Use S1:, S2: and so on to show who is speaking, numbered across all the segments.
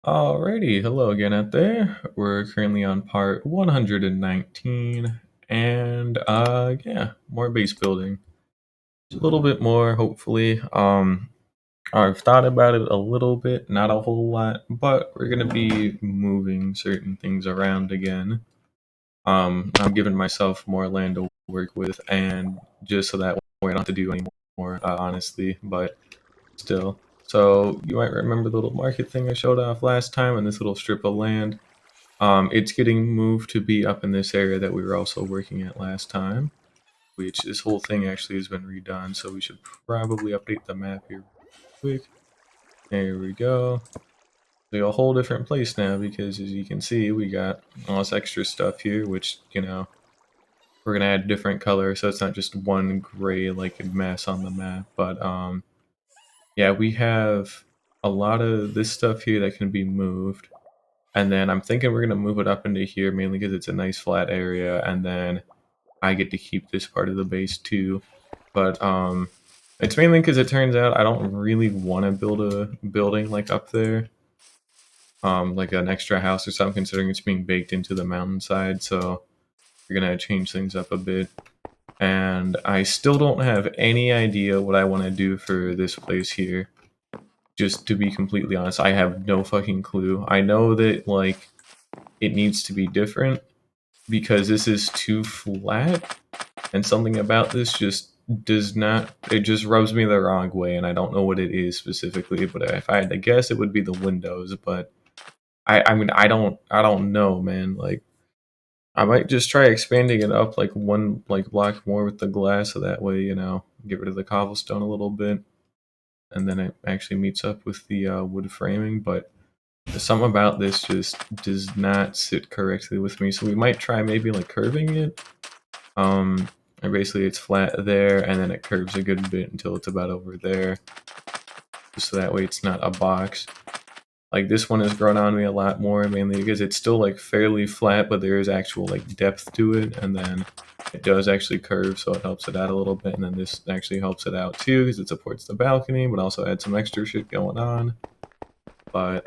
S1: Alrighty, hello again out there. We're currently on part 119, and yeah, more base building. A little bit more, hopefully. I've thought about it a little bit, not a whole lot, but we're gonna be moving certain things around again. I'm giving myself more land to work with, and just so that way I don't have to do any more, honestly, but still. So you might remember the little market thing I showed off last time and this little strip of land. It's getting moved to be up in this area that we were also working at last time, which this whole thing actually has been redone, so we should probably update the map here quick. There we go. We got a whole different place now because as you can see, we got all this extra stuff here, which, we're gonna add different colors, so it's not just one gray like mess on the map, but yeah, we have a lot of this stuff here that can be moved. And then I'm thinking we're going to move it up into here mainly because it's a nice flat area. And then I get to keep this part of the base too. But it's mainly because it turns out I don't really want to build a building like up there. Like an extra house or something, considering it's being baked into the mountainside. So we're going to change things up a bit. And I still don't have any idea what I want to do for this place here. Just to be completely honest, I have no fucking clue. I know that, like, it needs to be different because this is too flat, and something about this just does not, it just rubs me the wrong way, and I don't know what it is specifically, but if I had to guess, it would be the windows, but I mean, I don't know, man. Like, I might just try expanding it up like one, like, block more with the glass, so that way, get rid of the cobblestone a little bit, and then it actually meets up with the wood framing, but something about this just does not sit correctly with me. So we might try maybe like curving it. And basically it's flat there, and then it curves a good bit until it's about over there. So that way it's not a box. Like this one has grown on me a lot more, mainly because it's still like fairly flat, but there is actual like depth to it, and then it does actually curve, so it helps it out a little bit. And then this actually helps it out too, because it supports the balcony, but also adds some extra shit going on. But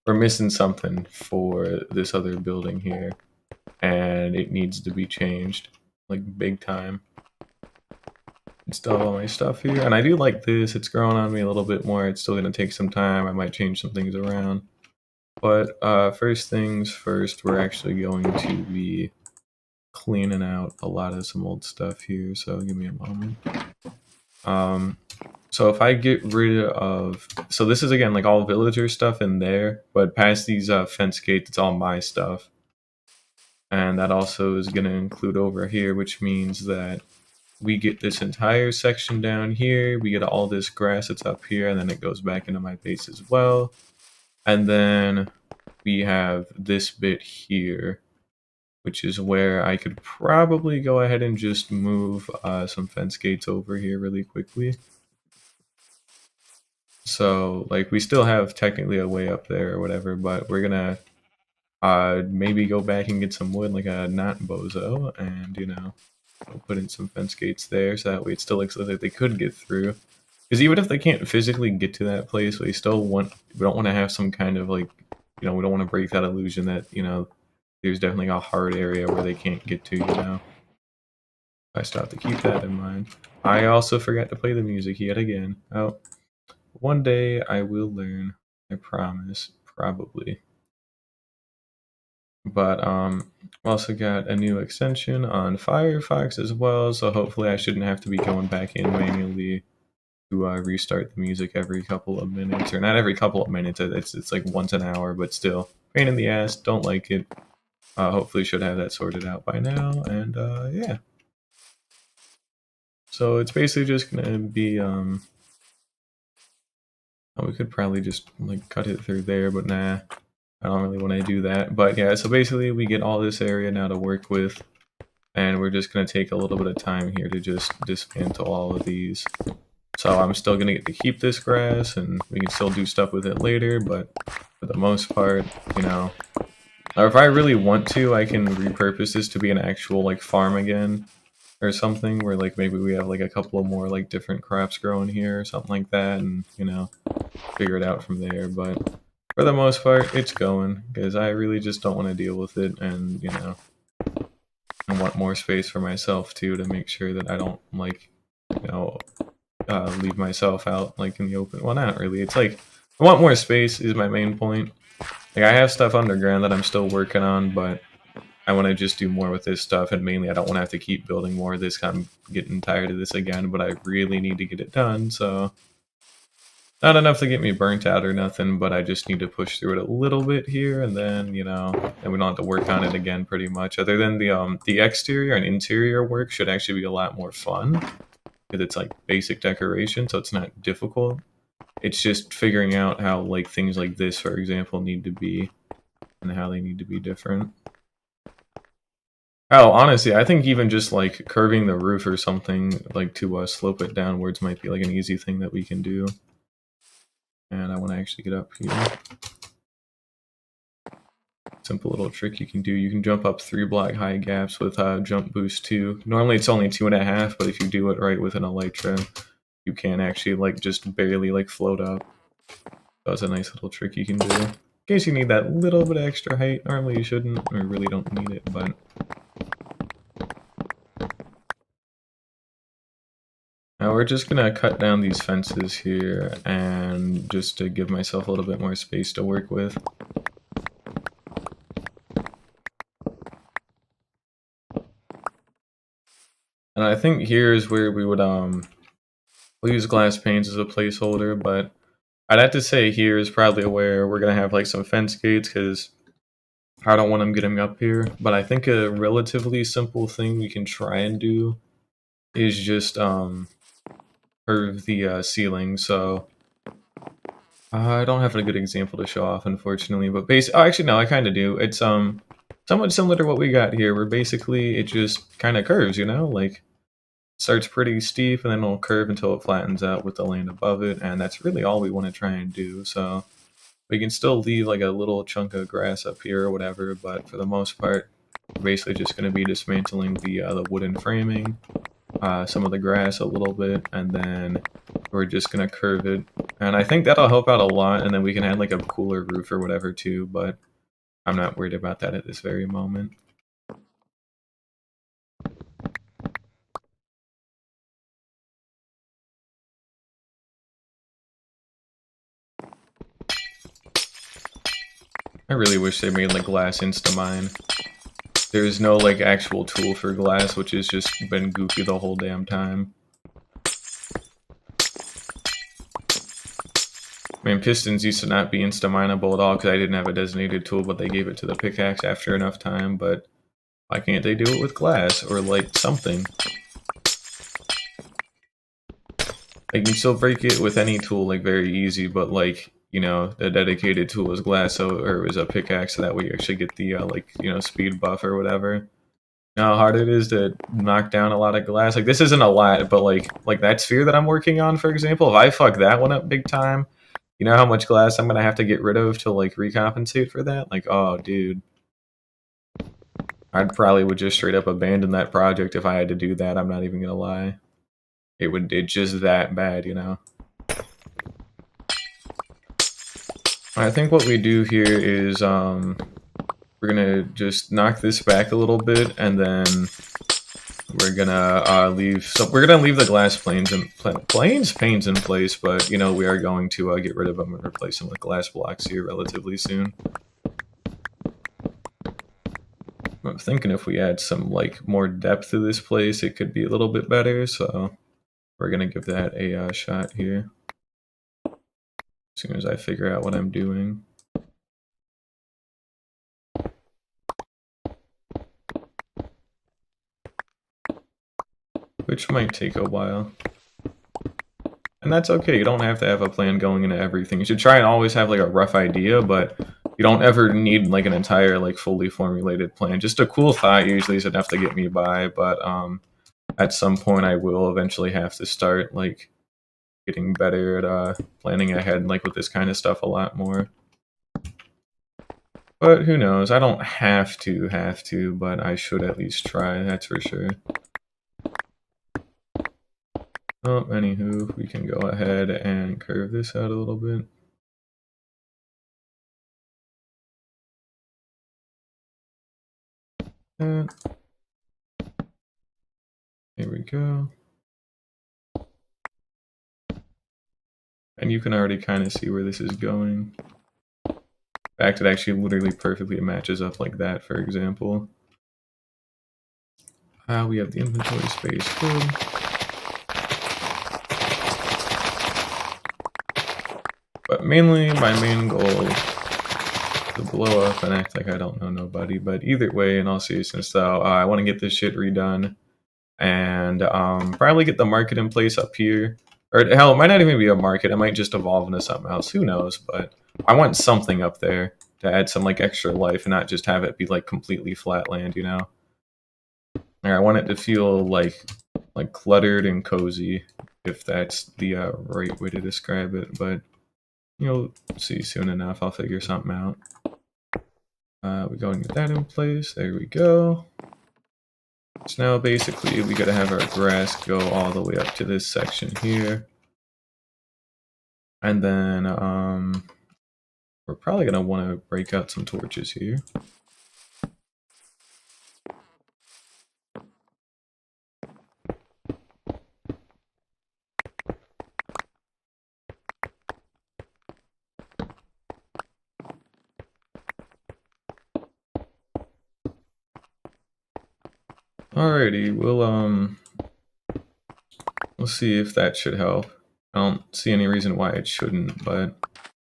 S1: we're missing something for this other building here, and it needs to be changed, like big time. Still have all my stuff here, and I do like this. It's growing on me a little bit more. It's still gonna take some time. I might change some things around, but first things first, we're actually going to be cleaning out a lot of some old stuff here. So give me a moment. So if I get rid of, so this is again like all villager stuff in there, but past these fence gates, it's all my stuff. And that also is going to include over here, which means that we get this entire section down here. We get all this grass that's up here, and then it goes back into my base as well. And then we have this bit here, which is where I could probably go ahead and just move some fence gates over here really quickly. So, like, we still have technically a way up there or whatever, but we're gonna maybe go back and get some wood like a not bozo, and we'll put in some fence gates there, so that way it still looks like they could get through. Because even if they can't physically get to that place, we don't want to have some kind of like, we don't want to break that illusion that there's definitely a hard area where they can't get to. I still have to keep that in mind. I also forgot to play the music yet again. Oh, one day I will learn. I promise. Probably. But also got a new extension on Firefox as well, so hopefully I shouldn't have to be going back in manually to restart the music every couple of minutes, or not every couple of minutes. It's like once an hour, but still pain in the ass. Don't like it. Hopefully should have that sorted out by now, and yeah. So it's basically just gonna be we could probably just like cut it through there, but nah. I don't really want to do that. But yeah, so basically we get all this area now to work with, and we're just going to take a little bit of time here to just dismantle all of these. So I'm still going to get to keep this grass, and we can still do stuff with it later, but for the most part, or if I really want to, I can repurpose this to be an actual like farm again or something, where like maybe we have like a couple of more like different crops growing here or something like that, and figure it out from there. But for the most part, it's going, because I really just don't want to deal with it, and, you know, I want more space for myself, too, to make sure that I don't, like, you know, leave myself out, like, in the open. Well, not really. It's like, I want more space is my main point. Like, I have stuff underground that I'm still working on, but I want to just do more with this stuff, and mainly I don't want to have to keep building more of this. I'm getting tired of this again, but I really need to get it done, so... Not enough to get me burnt out or nothing, but I just need to push through it a little bit here, and then, you know, and we don't have to work on it again pretty much. Other than the exterior and interior work should actually be a lot more fun, because it's like basic decoration, so it's not difficult. It's just figuring out how, like, things like this, for example, need to be, and how they need to be different. Oh, honestly, I think even just, like, curving the roof or something, like, to slope it downwards might be, like, an easy thing that we can do. And I want to actually get up here. Simple little trick you can do. You can jump up 3 block high gaps with jump boost 2. Normally it's only 2.5, but if you do it right with an elytra, you can actually, like, just barely, like, float up. That's a nice little trick you can do. In case you need that little bit of extra height. Normally you shouldn't, or really don't need it, but... Now we're just gonna cut down these fences here, and just to give myself a little bit more space to work with. And I think here is where we would we'll use glass panes as a placeholder, but I'd have to say here is probably where we're gonna have like some fence gates, because I don't want them getting up here. But I think a relatively simple thing we can try and do is just curve the ceiling. So I don't have a good example to show off, unfortunately. But oh, actually no, I kind of do. It's somewhat similar to what we got here, where basically it just kind of curves, you know, like starts pretty steep and then it'll curve until it flattens out with the land above it, and that's really all we want to try and do. So we can still leave like a little chunk of grass up here or whatever, but for the most part, we're basically just going to be dismantling the wooden framing, some of the grass a little bit, and then we're just going to curve it. And I think that'll help out a lot, and then we can add like a cooler roof or whatever too, but I'm not worried about that at this very moment. I really wish they made like glass Instamine. There's no like actual tool for glass, which has just been goofy the whole damn time. I mean, pistons used to not be insta-mineable at all because I didn't have a designated tool, but they gave it to the pickaxe after enough time, but why can't they do it with glass, or like something? Like, you can still break it with any tool, like, very easy, but like, you know, the dedicated tool is glass, so, or it was a pickaxe, so that way you actually get the, like, you know, speed buff or whatever. You know how hard it is to knock down a lot of glass? Like, this isn't a lot, but like that sphere that I'm working on, for example, if I fuck that one up big time, you know how much glass I'm gonna have to get rid of to, like, recompensate for that? Like, oh, dude. I'd probably would just straight up abandon that project if I had to do that, I'm not even gonna lie. It's just that bad, you know? I think what we do here is, we're gonna just knock this back a little bit, and then we're gonna we're gonna leave the glass panes in place, but, you know, we are going to get rid of them and replace them with glass blocks here relatively soon. I'm thinking if we add some, like, more depth to this place, it could be a little bit better, so we're gonna give that a shot here. As soon as I figure out what I'm doing. Which might take a while. And that's okay, you don't have to have a plan going into everything. You should try and always have, like, a rough idea, but you don't ever need, like, an entire, like, fully formulated plan. Just a cool thought usually is enough to get me by, but at some point I will eventually have to start, like, getting better at planning ahead, like, with this kind of stuff a lot more. But who knows? I don't have to, but I should at least try, that's for sure. Oh, anywho, we can go ahead and curve this out a little bit. that. Here we go. And you can already kind of see where this is going. In fact, it actually literally perfectly matches up like that, for example. We have the inventory space, good. But mainly, my main goal is to blow up and act like I don't know nobody. But either way, in all seriousness though, I want to get this shit redone. And probably get the market in place up here. Or hell, it might not even be a market. It might just evolve into something else. Who knows? But I want something up there to add some like extra life and not just have it be like completely flat land, you know? I want it to feel like cluttered and cozy, if that's the right way to describe it. But you'll see soon enough. I'll figure something out. We go and get that in place. There we go. So now basically we gotta have our grass go all the way up to this section here. And then we're probably gonna want to break out some torches here. Alrighty, we'll see if that should help. I don't see any reason why it shouldn't, but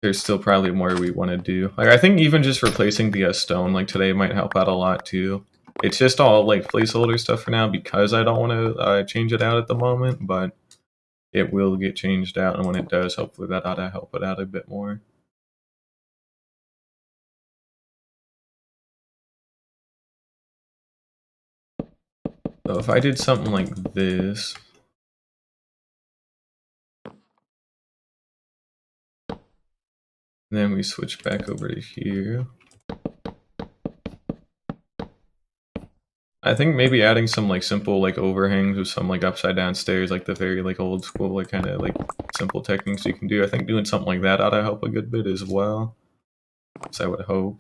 S1: there's still probably more we want to do. Like, I think even just replacing the stone like today might help out a lot too. It's just all like placeholder stuff for now because I don't want to change it out at the moment, but it will get changed out, and when it does, hopefully that ought to help it out a bit more. So if I did something like this, then we switch back over to here. I think maybe adding some like simple like overhangs with some like upside down stairs, like the very like old school like kind of like simple techniques you can do. I think doing something like that ought to help a good bit as well. So I would hope.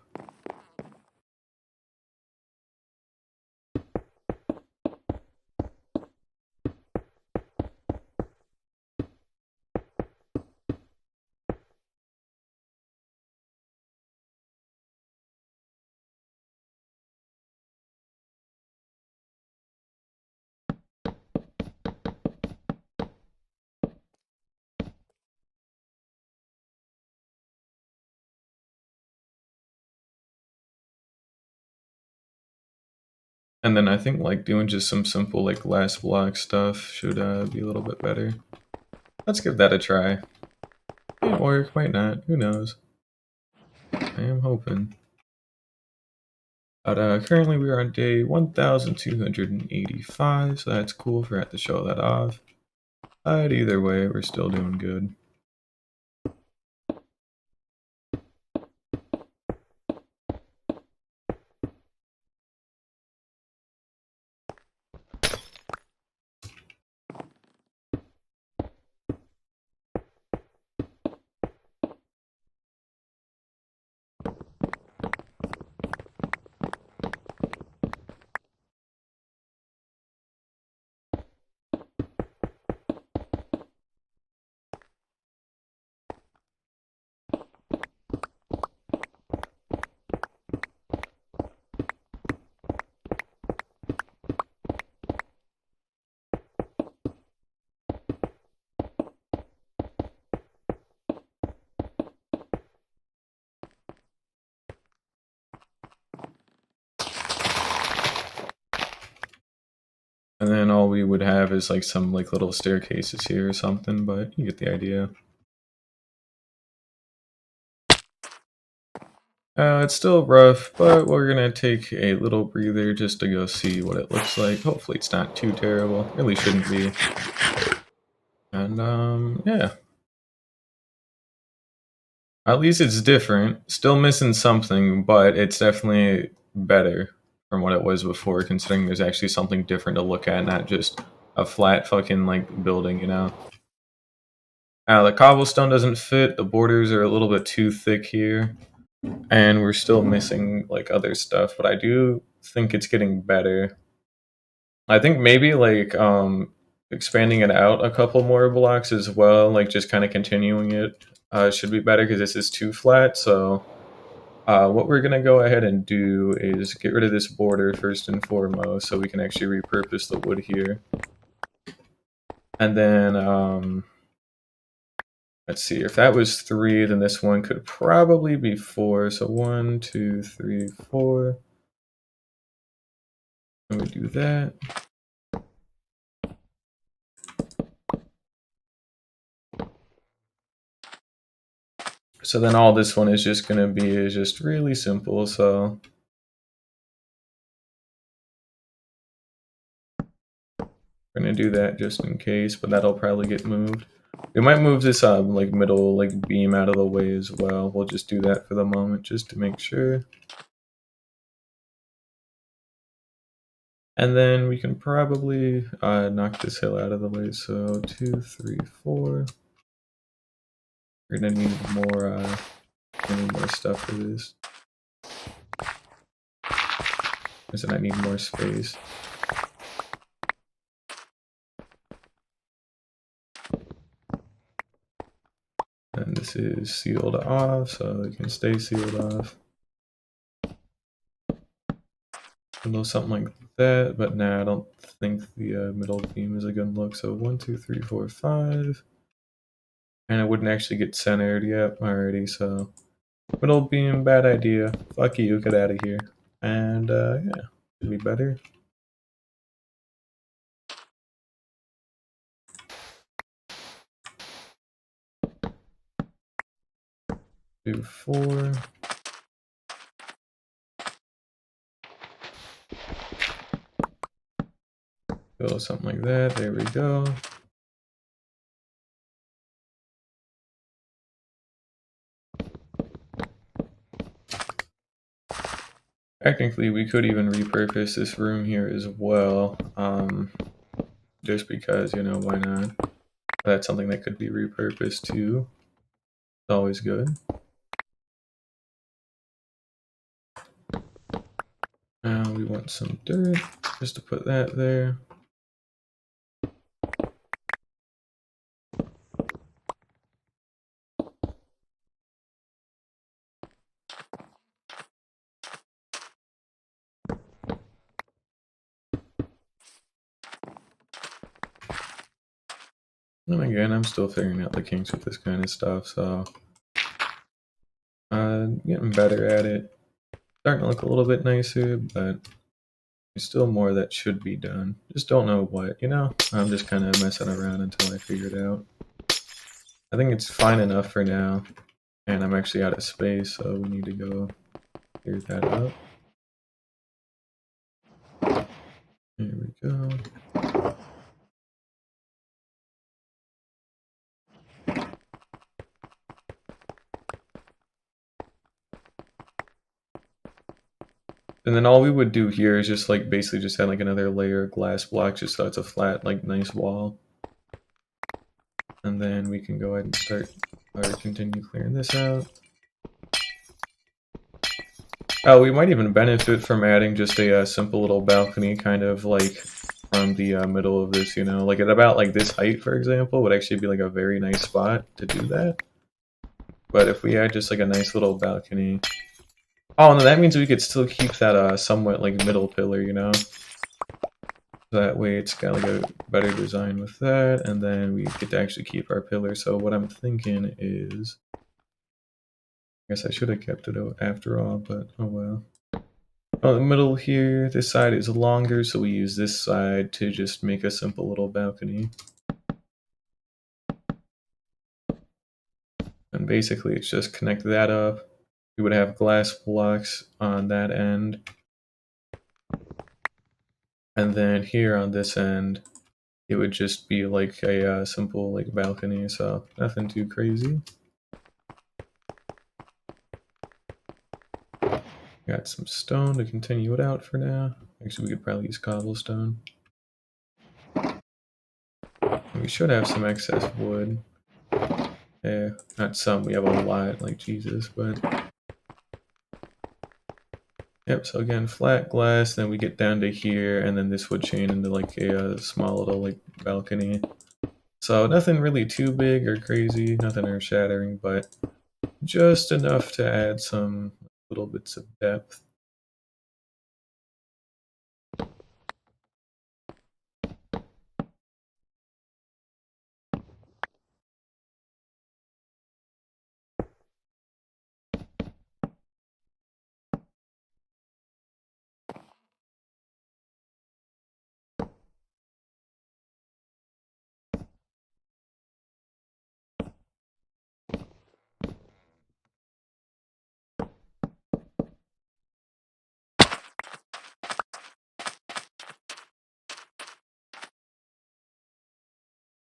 S1: And then I think like doing just some simple like last block stuff should be a little bit better. Let's give that a try. Might work, might not, who knows. I am hoping. But currently we are on day 1285, so that's cool. Forgot to show that off. But either way, we're still doing good. And then all we would have is like some like little staircases here or something, but you get the idea. It's still rough, but we're gonna take a little breather just to go see what it looks like. Hopefully it's not too terrible. Really shouldn't be. And yeah. At least it's different. Still missing something, but it's definitely better from what it was before, considering there's actually something different to look at, not just a flat fucking like building, you know? The cobblestone doesn't fit, the borders are a little bit too thick here, and we're still missing like other stuff, but I do think it's getting better. I think maybe like expanding it out a couple more blocks as well, like just kind of continuing it should be better because this is too flat. So what we're gonna go ahead and do is get rid of this border first and foremost, so we can actually repurpose the wood here. And then let's see, if that was 3, then this one could probably be 4. So 1, 2, 3, 4. And we do that. So then all this one is just going to be is just really simple. So we're going to do that just in case, but that'll probably get moved. We might move this like middle like beam out of the way as well. We'll just do that for the moment just to make sure. And then we can probably knock this hill out of the way. So 2, 3, 4. We're gonna need more stuff for this. Because I need more space. And this is sealed off, so it can stay sealed off. A little something like that, but nah, I don't think the middle beam is a good look. So 1, 2, 3, 4, 5. And it wouldn't actually get centered yet already, so middle beam, bad idea. Fuck you, get out of here. And yeah, should be better. Do 4. Go something like that. There we go. Technically, we could even repurpose this room here as well. Just because, you know, why not? That's something that could be repurposed too. It's always good. Now we want some dirt, just to put that there. And again, I'm still figuring out the kinks with this kind of stuff, so getting better at it. Starting to look a little bit nicer, but there's still more that should be done. Just don't know what, you know? I'm just kind of messing around until I figure it out. I think it's fine enough for now, and I'm actually out of space, so we need to go clear that up. There we go. And then all we would do here is just like basically just add like another layer of glass block just so it's a flat, like nice wall. And then we can go ahead and start or continue clearing this out. Oh, we might even benefit from adding just a simple little balcony kind of like from the middle of this, you know, like at about like this height, for example, would actually be like a very nice spot to do that. But if we had just like a nice little balcony. Oh, and that means we could still keep that somewhat like middle pillar, you know? That way it's got like a better design with that, and then we get to actually keep our pillar. So what I'm thinking is, I guess I should have kept it out after all, but oh well. Oh, the middle here, this side is longer, so we use this side to just make a simple little balcony. And basically it's just connect that up. We would have glass blocks on that end. And then here on this end, it would just be like a simple like balcony, so nothing too crazy. Got some stone to continue it out for now. Actually, we could probably use cobblestone. We should have some excess wood. Yeah, not some, we have a lot, like Jesus, but Yep, so again, flat glass, then we get down to here, and then this would chain into like a small little like balcony. So nothing really too big or crazy, nothing earth-shattering, but just enough to add some little bits of depth.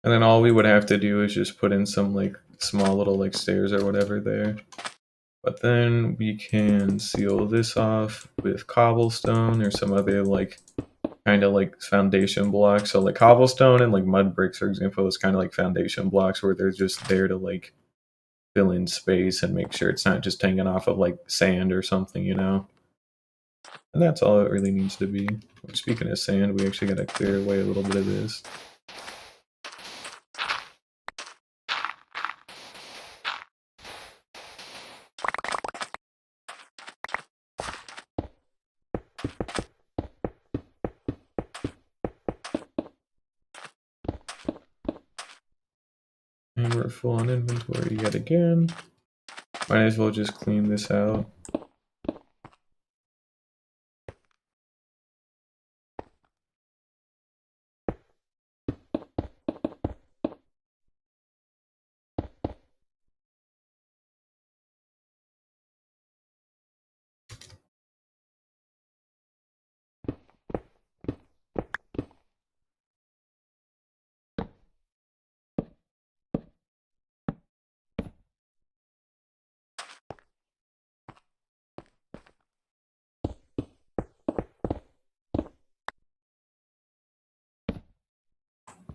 S1: And then all we would have to do is just put in some like small little like stairs or whatever there. But then we can seal this off with cobblestone or some other like kind of like foundation blocks. So like cobblestone and like mud bricks, for example, is kind of like foundation blocks where they're just there to like fill in space and make sure it's not just hanging off of like sand or something, you know? And that's all it really needs to be. Speaking of sand, we actually got to clear away a little bit of this. And we're full on inventory yet again. Might as well just clean this out.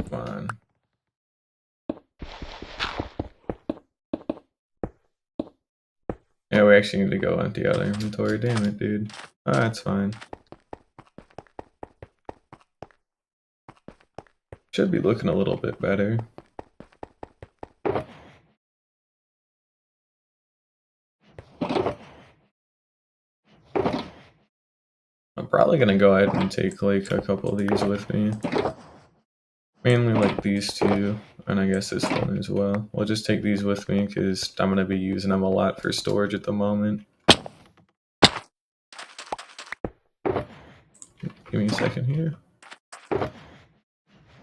S1: Fine. Yeah, we actually need to go empty out our inventory. Damn it, dude. Ah, that's fine. Should be looking a little bit better. I'm probably gonna go ahead and take like a couple of these with me. Mainly like these two, and I guess this one as well. We'll just take these with me because I'm gonna be using them a lot for storage at the moment. Give me a second here.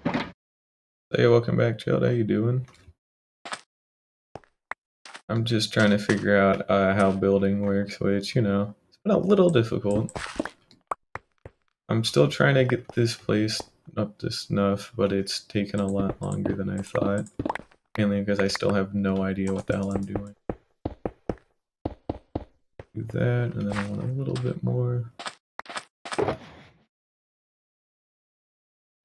S1: Hey, welcome back, Child. How you doing? I'm just trying to figure out how building works, which, you know, it's been a little difficult. I'm still trying to get this place up to snuff, but it's taken a lot longer than I thought. Mainly because I still have no idea what the hell I'm doing. Do that, and then I want a little bit more.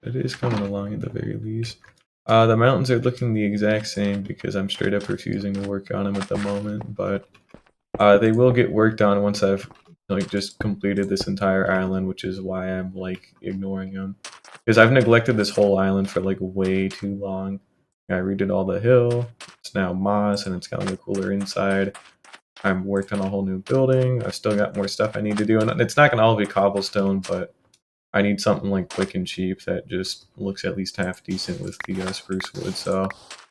S1: It is coming along at the very least. The mountains are looking the exact same because I'm straight up refusing to work on them at the moment, but they will get worked on once I've like just completed this entire island, which is why I'm like ignoring them. Because I've neglected this whole island for like way too long. I redid all the hill. It's now moss and it's got like a cooler inside. I'm worked on a whole new building. I've still got more stuff I need to do, and it's not gonna all be cobblestone, but I need something like quick and cheap that just looks at least half decent with the spruce wood. So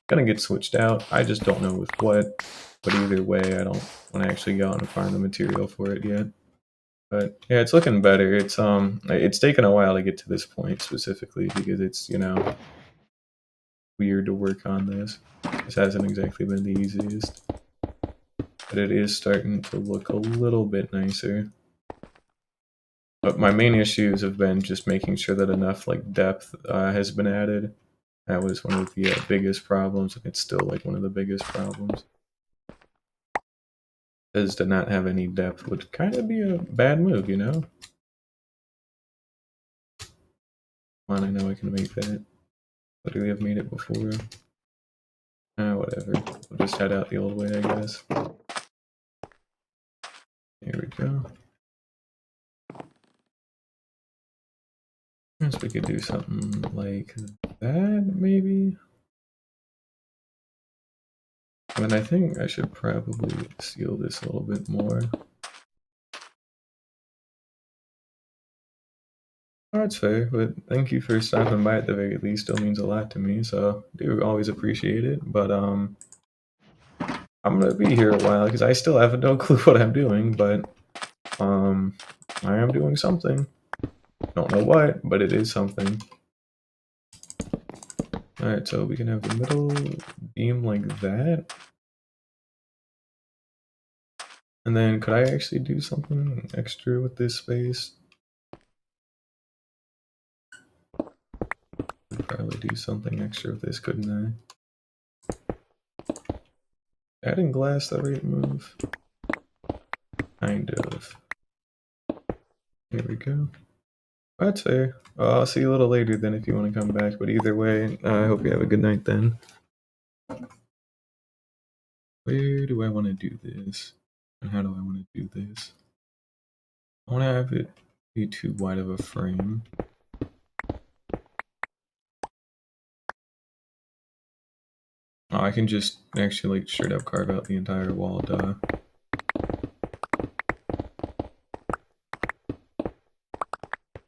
S1: gonna get switched out. I just don't know with what. But either way, I don't want to actually go out and find the material for it yet. But yeah, it's looking better. It's taken a while to get to this point specifically because it's, you know, weird to work on this. This hasn't exactly been the easiest. But it is starting to look a little bit nicer. But my main issues have been just making sure that enough like depth has been added. That was one of the biggest problems, and it's still like one of the biggest problems. Because to not have any depth would kind of be a bad move, you know? Come on, I know I can make that. Literally, I've made it before. Whatever. We'll just head out the old way, I guess. Here we go. guess we could do something like that, maybe. And I think I should probably seal this a little bit more. Oh, that's fair, but thank you for stopping by at the very least. Still means a lot to me, so I do always appreciate it. But I'm gonna be here a while because I still have no clue what I'm doing, but I am doing something. Don't know what, but it is something. Alright, so we can have the middle beam like that. And then could I actually do something extra with this space? I'd probably do something extra with this, couldn't I? Adding glass the right move? Kind of. Here we go. That's fair. I'll see you a little later then if you want to come back, but either way, I hope you have a good night then. Where do I want to do this? And how do I want to do this? I want to have it be too wide of a frame. Oh, I can just actually like straight up carve out the entire wall, duh.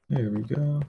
S1: There we go.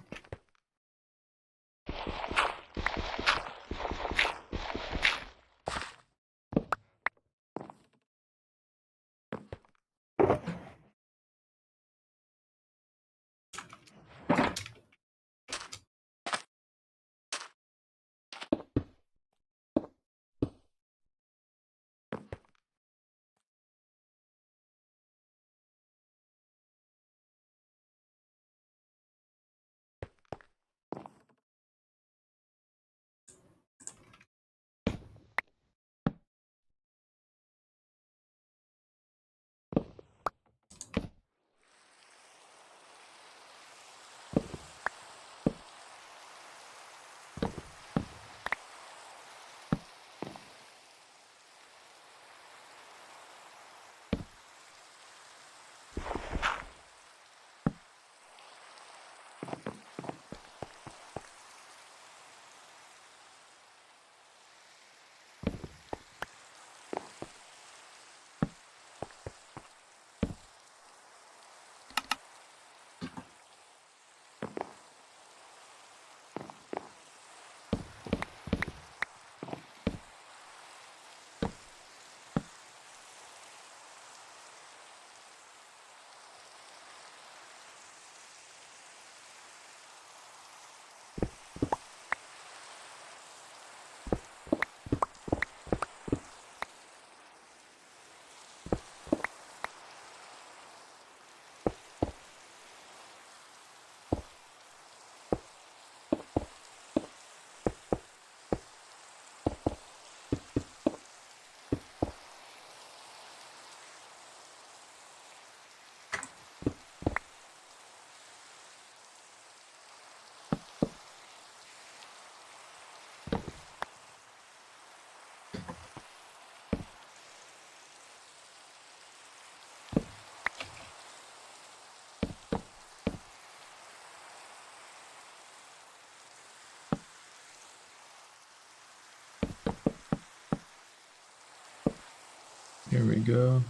S1: Here we go.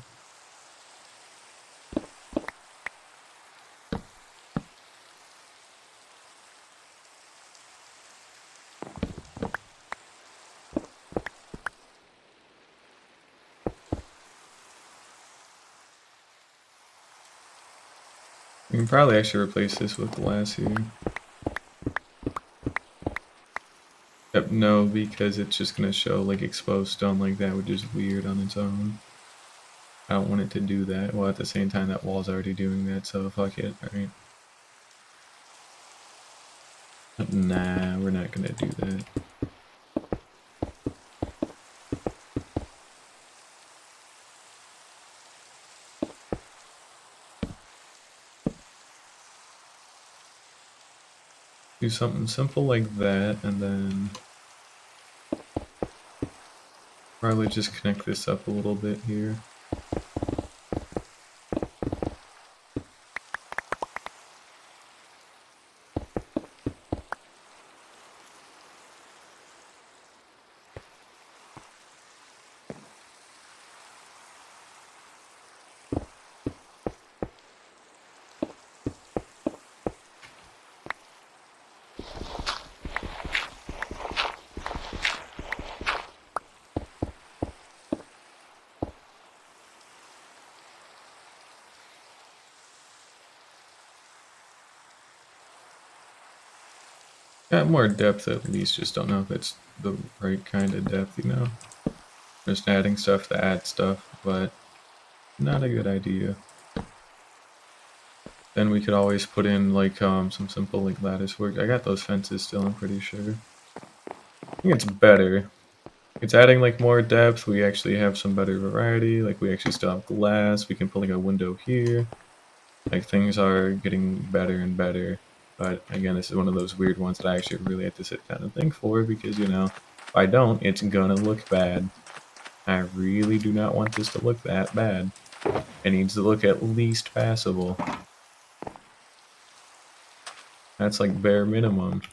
S1: We can probably actually replace this with glass here. Yep, no, because it's just gonna show like exposed stone like that, which is weird on its own. I don't want it to do that, while at the same time that wall's already doing that, so fuck it, alright. Nah, we're not gonna do that. Do something simple like that, and then probably just connect this up a little bit here. Got more depth at least, just don't know if it's the right kind of depth, you know? Just adding stuff to add stuff, but not a good idea. Then we could always put in like some simple like lattice work. I got those fences still, I'm pretty sure. I think it's better. It's adding like more depth. We actually have some better variety. Like we actually still have glass. We can put like a window here. Like things are getting better and better. But again, this is one of those weird ones that I actually really have to sit down and think for because, you know, if I don't, it's gonna look bad. I really do not want this to look that bad. It needs to look at least passable. That's like bare minimum.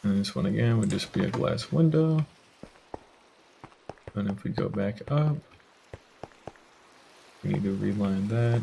S1: And this one again would just be a glass window. And if we go back up, we need to reline that.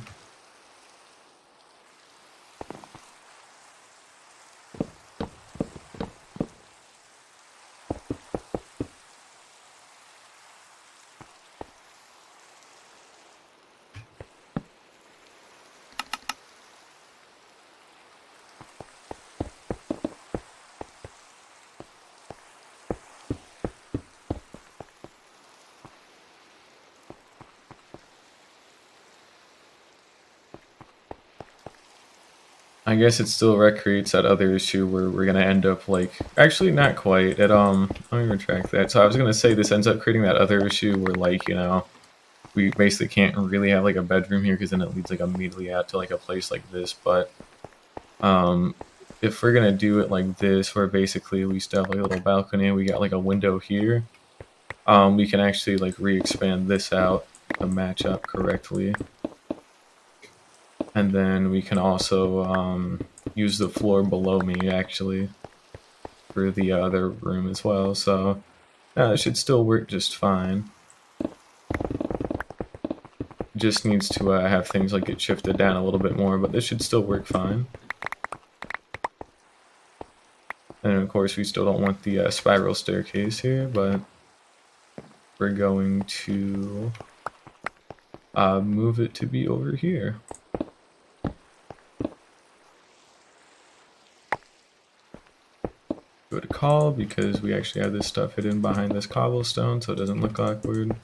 S1: I guess it still recreates that other issue where we're gonna end up like actually not quite. Let me retract that. So I was gonna say this ends up creating that other issue where like, you know, we basically can't really have like a bedroom here because then it leads like immediately out to like a place like this. But um if we're gonna do it like this, where basically we still have like a little balcony and we got like a window here, we can actually like re-expand this out to match up correctly. And then we can also use the floor below me, actually, for the other room as well. So, yeah, it should still work just fine. Just needs to have things like get shifted down a little bit more, but this should still work fine. And of course, we still don't want the spiral staircase here, but we're going to move it to be over here. Go to call because we actually have this stuff hidden behind this cobblestone so it doesn't look awkward.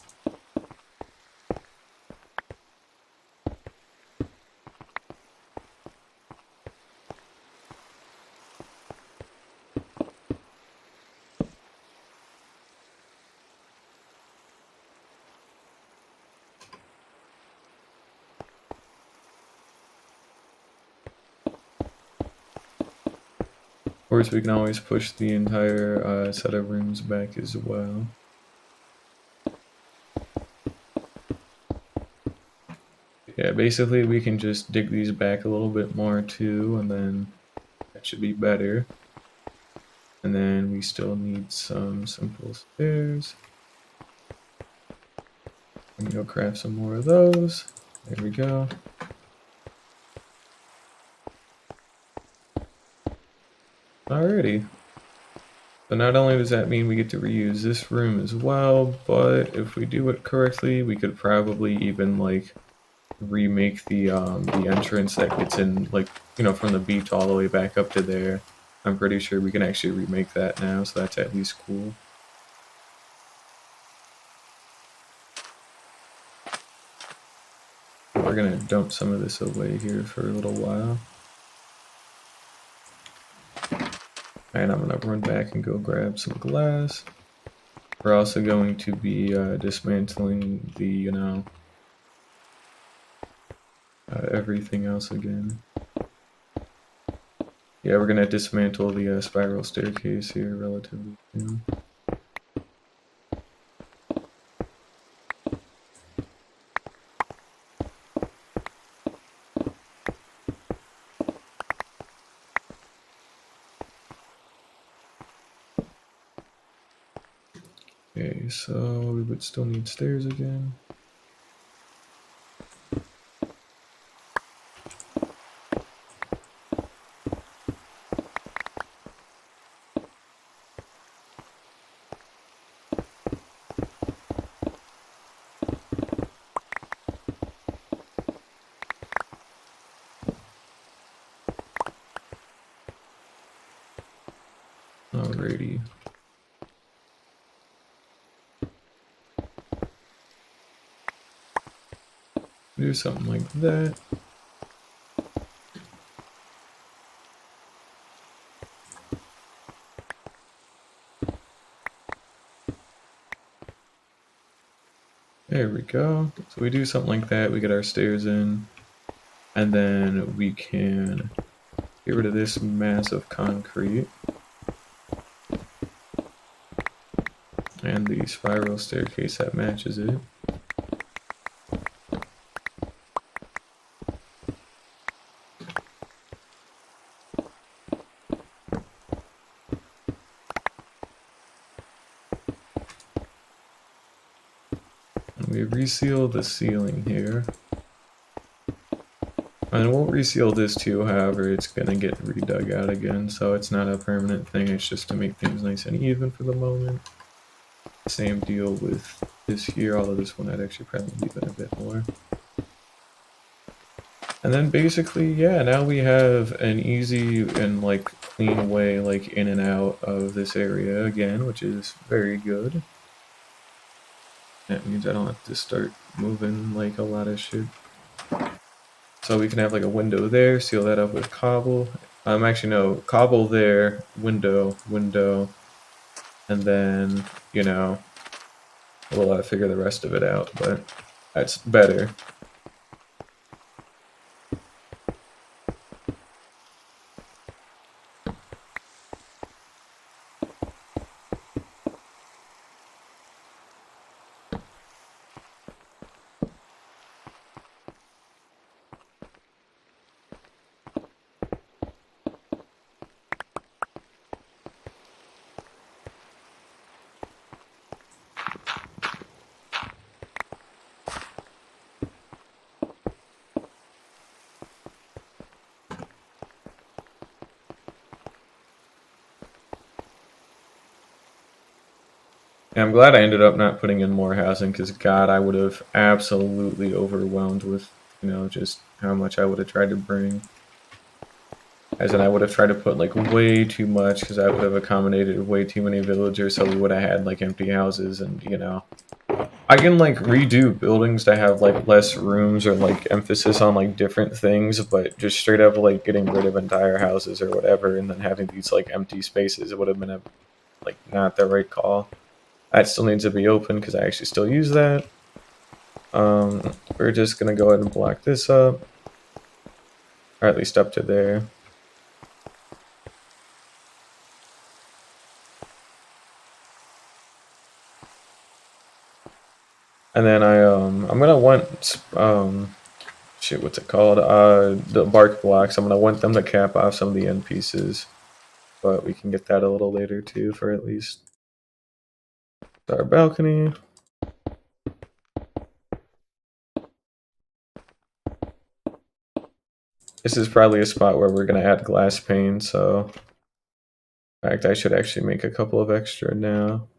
S1: Of course, we can always push the entire set of rooms back as well. Yeah, basically we can just dig these back a little bit more too, and then that should be better. And then we still need some simple stairs. I'm gonna go craft some more of those. There we go. Alrighty. So not only does that mean we get to reuse this room as well, but if we do it correctly, we could probably even like remake the entrance that gets in, like, you know, from the beach all the way back up to there. I'm pretty sure we can actually remake that now, so that's at least cool. We're gonna dump some of this away here for a little while. And I'm gonna run back and go grab some glass. We're also going to be dismantling the, you know, everything else again. Yeah, we're gonna dismantle the spiral staircase here relatively soon. Okay, so we would still need stairs again. Alrighty. Do something like that. There we go. So we do something like that, we get our stairs in, and then we can get rid of this massive concrete. And the spiral staircase that matches it. And we reseal the ceiling here. And we'll reseal this too, however, it's gonna get redug out again, so it's not a permanent thing, it's just to make things nice and even for the moment. Same deal with this here, although this one I'd actually probably leave it a bit more. And then basically, yeah, now we have an easy and like clean way like in and out of this area again, which is very good. That means I don't have to start moving like a lot of shit. So we can have like a window there, seal that up with cobble. Actually no, cobble there, window, window, and then, you know, we'll figure the rest of it out, but that's better. And I'm glad I ended up not putting in more housing, because God, I would have absolutely overwhelmed with, you know, just how much I would have tried to bring. As in, I would have tried to put like way too much, because I would have accommodated way too many villagers, so we would have had like empty houses, and you know. I can like redo buildings to have like less rooms or like emphasis on like different things, but just straight up like getting rid of entire houses or whatever, and then having these like empty spaces, it would have been a like not the right call. That still needs to be open because I actually still use that. We're just gonna go ahead and block this up, or at least up to there. And then I'm gonna want shit, what's it called? The bark blocks. I'm gonna want them to cap off some of the end pieces, but we can get that a little later too, for at least our balcony. This is probably a spot where we're gonna add glass pane, so in fact I should actually make a couple of extra now.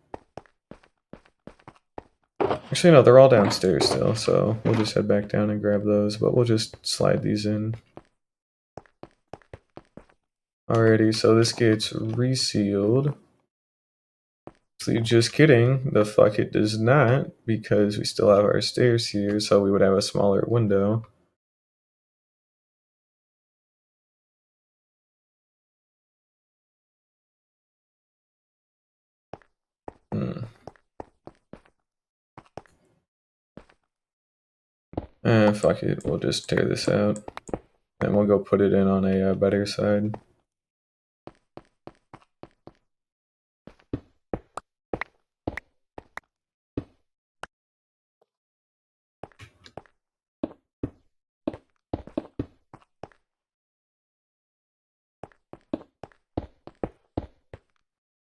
S1: Actually, no, they're all downstairs still, so we'll just head back down and grab those, but we'll just slide these in. Alrighty, so this gate's resealed. So just kidding, the fuck it does not, because we still have our stairs here, so we would have a smaller window. Fuck it, we'll just tear this out. And we'll go put it in on a better side.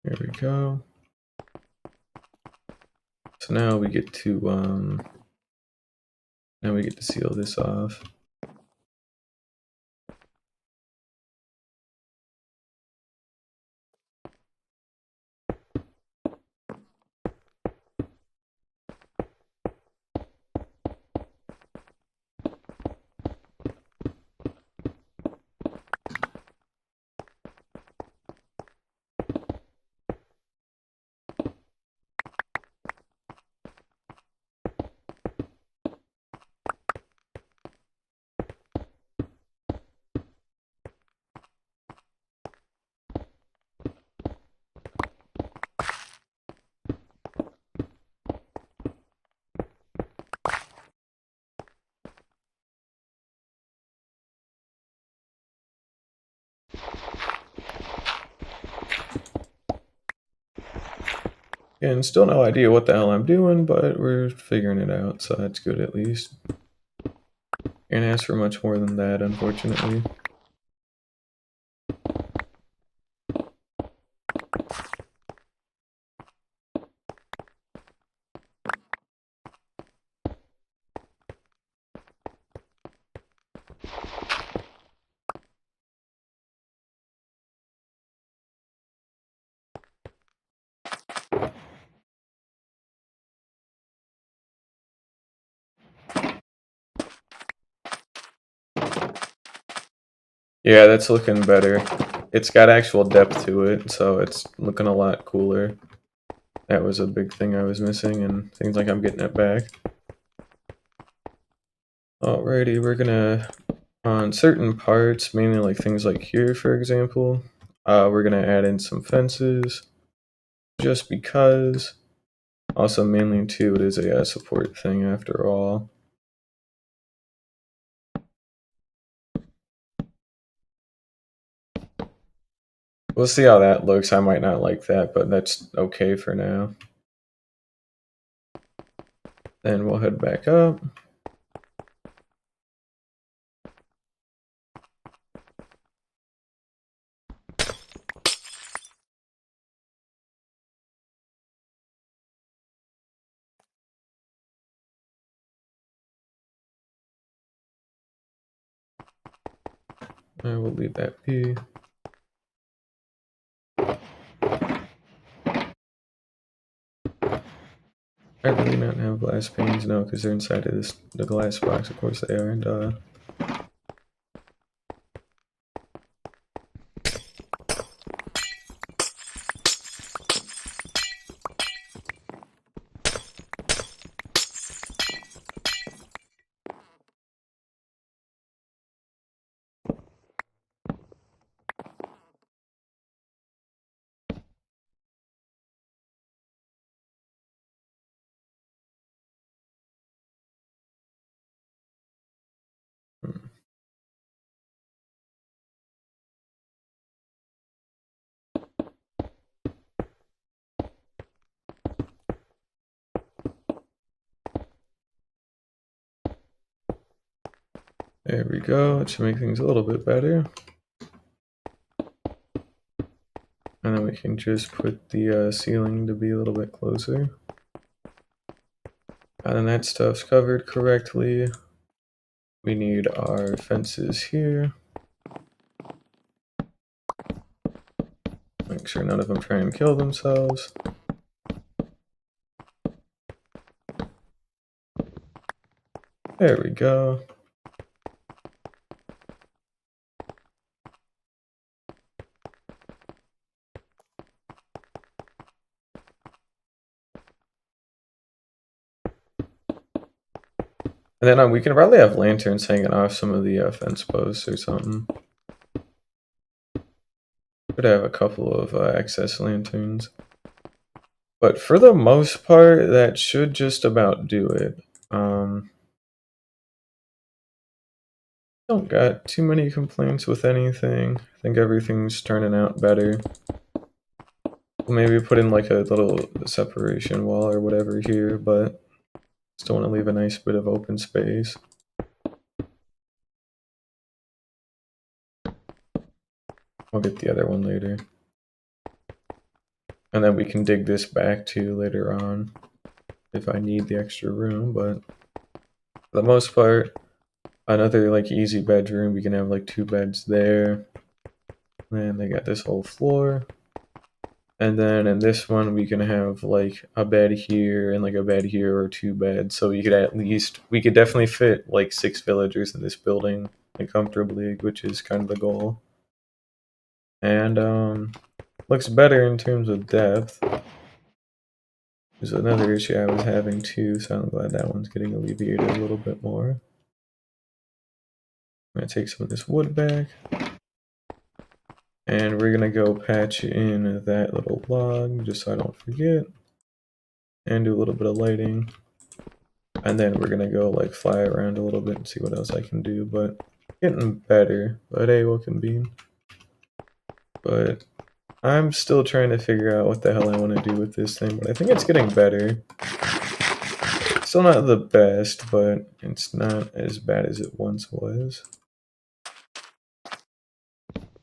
S1: Here we go. So now we get to seal this off. And still no idea what the hell I'm doing, but we're figuring it out, so that's good at least. Can't ask for much more than that, unfortunately. Yeah, that's looking better. It's got actual depth to it, so it's looking a lot cooler. That was a big thing I was missing, and seems like I'm getting it back. Alrighty, we're gonna, on certain parts, mainly like things like here, for example, we're gonna add in some fences, just because. Also, mainly too, it is a support thing after all. We'll see how that looks. I might not like that, but that's okay for now. Then we'll head back up. I will leave that be. I really not have glass panes? No, because they're inside of the glass box. Of course they are. And there we go. It should make things a little bit better. And then we can just put the ceiling to be a little bit closer. And then that stuff's covered correctly. We need our fences here. Make sure none of them try and kill themselves. There we go. And then we can probably have lanterns hanging off some of the fence posts or something. Could have a couple of excess lanterns. But for the most part, that should just about do it. Don't got too many complaints with anything. I think everything's turning out better. Maybe put in like a little separation wall or whatever here, but still want to leave a nice bit of open space. I'll get the other one later. And then we can dig this back too later on. if I need the extra room, but for the most part, another like easy bedroom. We can have like 2 beds there. And they got this whole floor. And then in this one, we can have like a bed here and like a bed here or 2 beds. So we could definitely fit like 6 villagers in this building like comfortably, which is kind of the goal. And looks better in terms of depth. There's another issue I was having too, so I'm glad that one's getting alleviated a little bit more. I'm gonna take some of this wood back. And we're gonna go patch in that little log just so I don't forget. And do a little bit of lighting. And then we're gonna go like fly around a little bit and see what else I can do, but getting better. But hey, welcome Bean. But I'm still trying to figure out what the hell I want to do with this thing, but I think it's getting better. Still not the best, but it's not as bad as it once was.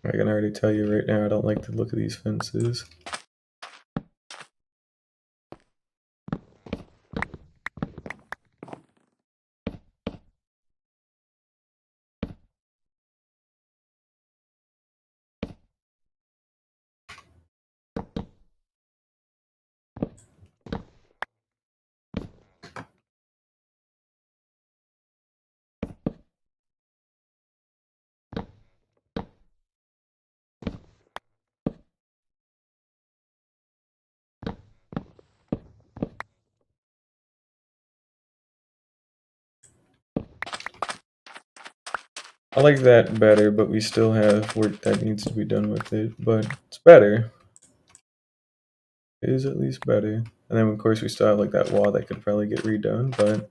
S1: I can already tell you right now I don't like the look of these fences. I like that better, but we still have work that needs to be done with it, but it's better. It is at least better. And then of course we still have like that wall that could probably get redone, but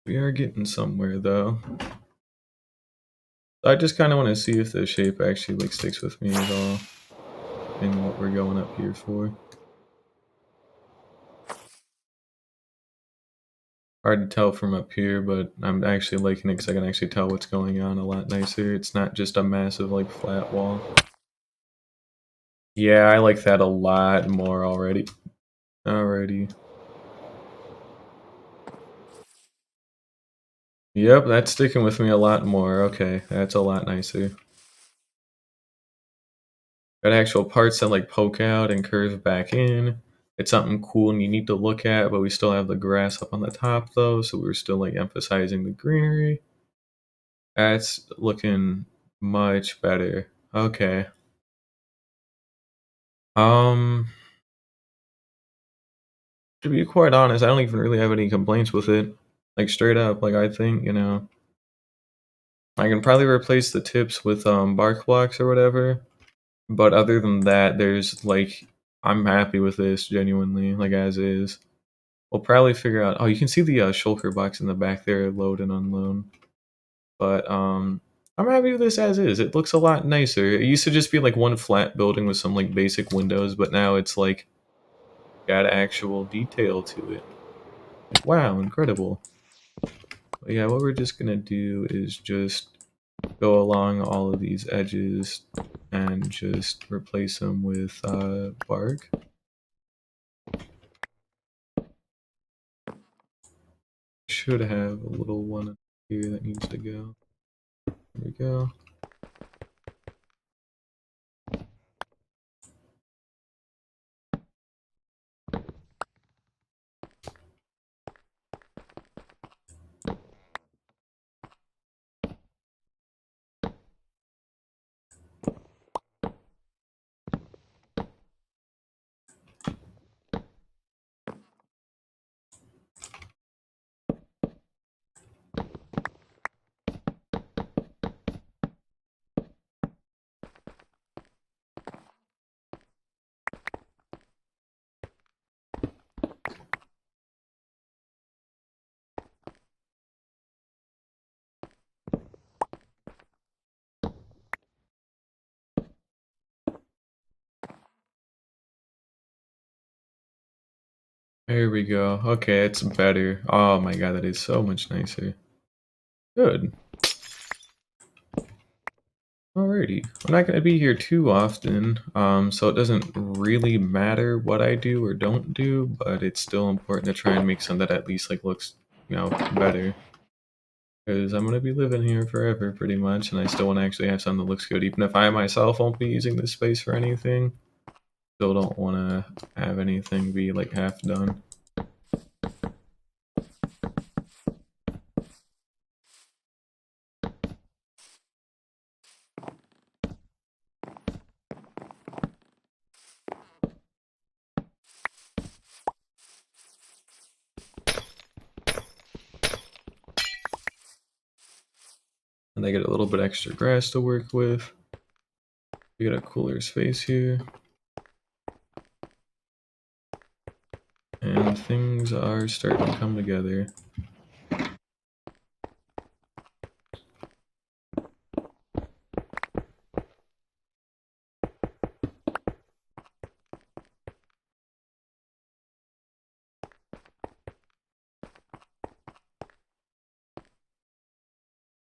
S1: we are getting somewhere though. I just kind of want to see if the shape actually like sticks with me at all in what we're going up here for. Hard to tell from up here, but I'm actually liking it because I can actually tell what's going on a lot nicer. It's not just a massive like flat wall. Yeah, I like that a lot more already. Yep, that's sticking with me a lot more. Okay, that's a lot nicer. Got actual parts that like poke out and curve back in. It's something cool and you need to look at, but we still have the grass up on the top though, so we're still like emphasizing the greenery. That's looking much better. Okay. Um, to be quite honest, I don't even really have any complaints with it. Like straight up, like I think, I can probably replace the tips with bark blocks or whatever. But other than that, there's like I'm happy with this genuinely, like as is. We'll probably figure out. Oh, you can see the shulker box in the back there, load and unload. But I'm happy with this as is. It looks a lot nicer. It used to just be like one flat building with some like basic windows, but now it's like got actual detail to it. Like, wow, incredible. But yeah, what we're just gonna do is just go along all of these edges and just replace them with bark. Should have a little one here that needs to go. There we go. There we go. Okay, it's better. Oh my god, that is so much nicer. Good. Alrighty, I'm not going to be here too often, so it doesn't really matter what I do or don't do, but it's still important to try and make something that at least like looks, better. Because I'm going to be living here forever pretty much, and I still want to actually have something that looks good, even if I myself won't be using this space for anything. Still don't want to have anything be like half done. And they get a little bit extra grass to work with. We got a cooler space here. And things are starting to come together.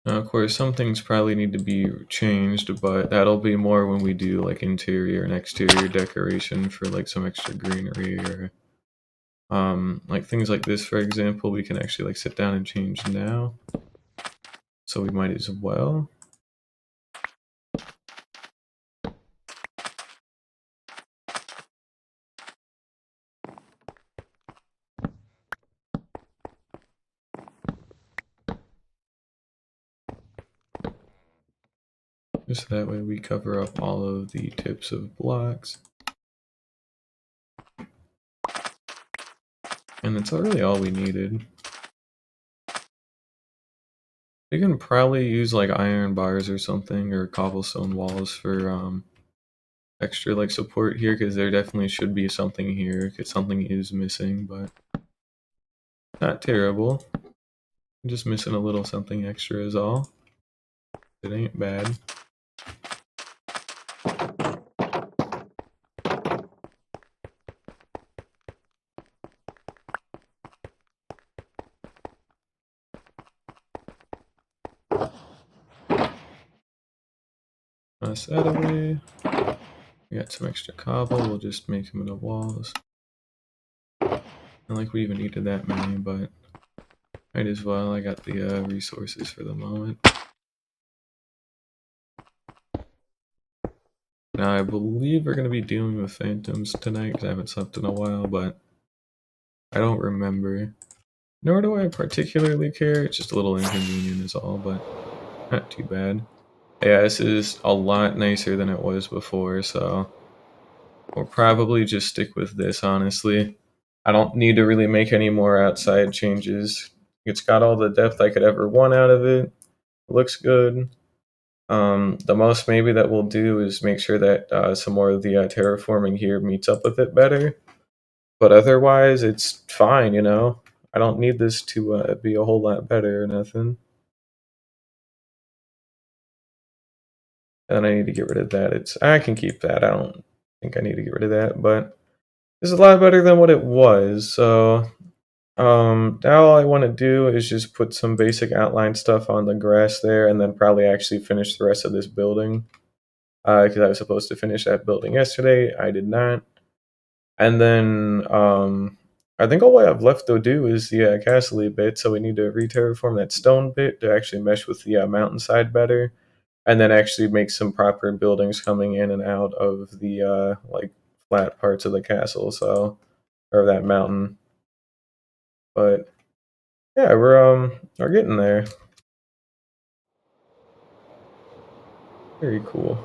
S1: Now, of course, some things probably need to be changed, but that'll be more when we do like interior and exterior decoration for like some extra greenery or like things like this, for example, we can actually like sit down and change now. So we might as well. Just that way we cover up all of the tips of blocks. And that's really all we needed. We can probably use like iron bars or something, or cobblestone walls for extra like support here, because there definitely should be something here, because something is missing, but not terrible. I'm just missing a little something extra is all. It ain't bad. Pass that away. We got some extra cobble, we'll just make them into walls. Not like we even needed that many, but might as well. I got the resources for the moment. Now I believe we're going to be dealing with phantoms tonight, because I haven't slept in a while, but I don't remember. Nor do I particularly care, it's just a little inconvenient is all, but not too bad. Yeah, this is a lot nicer than it was before, so we'll probably just stick with this, honestly. I don't need to really make any more outside changes. It's got all the depth I could ever want out of it. It looks good. The most maybe that we'll do is make sure that some more of the terraforming here meets up with it better. But otherwise, it's fine, you know? I don't need this to be a whole lot better or nothing. And I need to get rid of that. I can keep that. I don't think I need to get rid of that, but it's a lot better than what it was. So now all I want to do is just put some basic outline stuff on the grass there, and then probably actually finish the rest of this building. Because I was supposed to finish that building yesterday, I did not. And then I think all I have left to do is the castle bit. So we need to re-terraform that stone bit to actually mesh with the mountainside better, and then actually make some proper buildings coming in and out of the like flat parts of the castle. So or that mountain. But yeah, we're getting there. Very cool.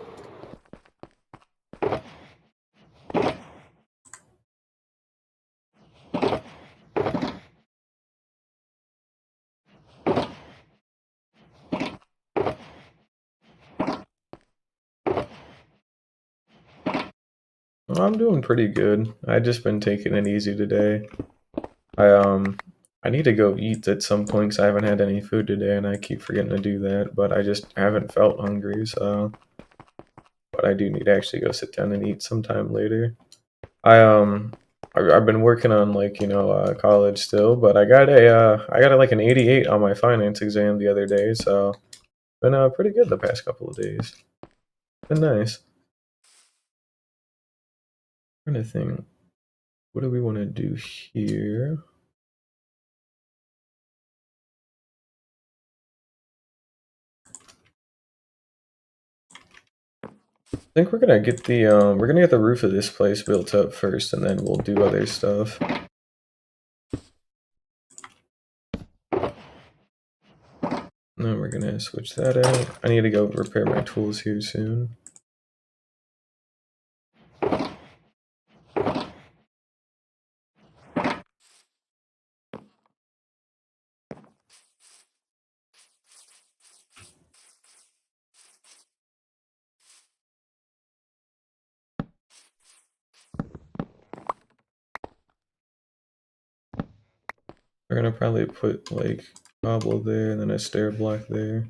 S1: Well, I'm doing pretty good. I just been taking it easy today. I need to go eat at some point because I haven't had any food today, and I keep forgetting to do that. But I just haven't felt hungry, so. But I do need to actually go sit down and eat sometime later. I've been working on like college still, but I got like an 88 on my finance exam the other day, so been pretty good the past couple of days. Nice. I'm trying to think. What do we want to do here? I think we're gonna get the roof of this place built up first, and then we'll do other stuff. And then we're gonna switch that out. I need to go repair my tools here soon. We're gonna probably put like cobble there and then a stair block there.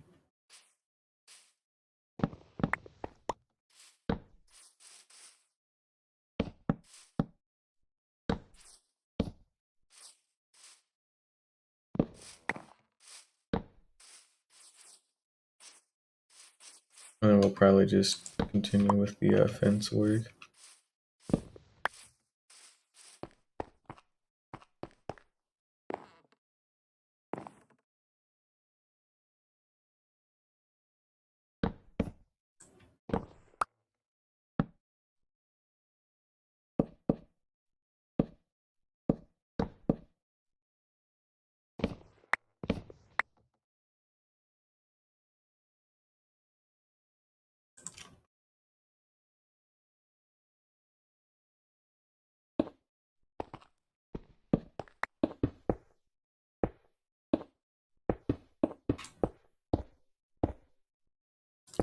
S1: And then we'll probably just continue with the fence work.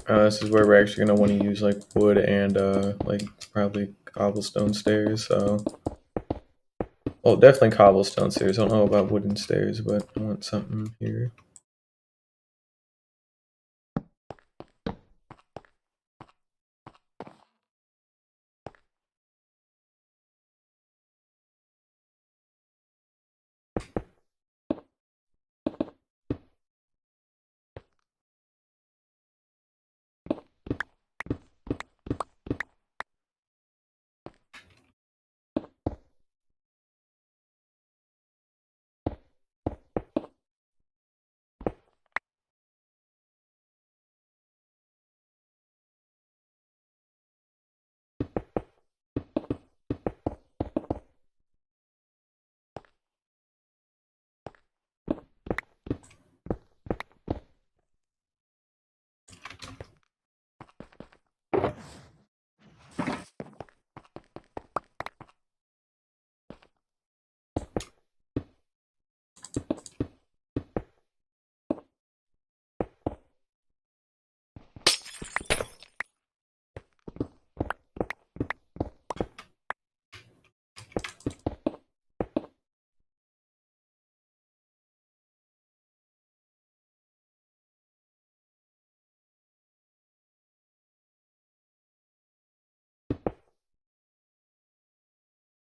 S1: This is where we're actually gonna want to use like wood and like probably cobblestone stairs. So, well, definitely cobblestone stairs. I don't know about wooden stairs, but I want something here.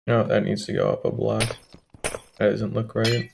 S1: No, that needs to go up a block. That doesn't look right.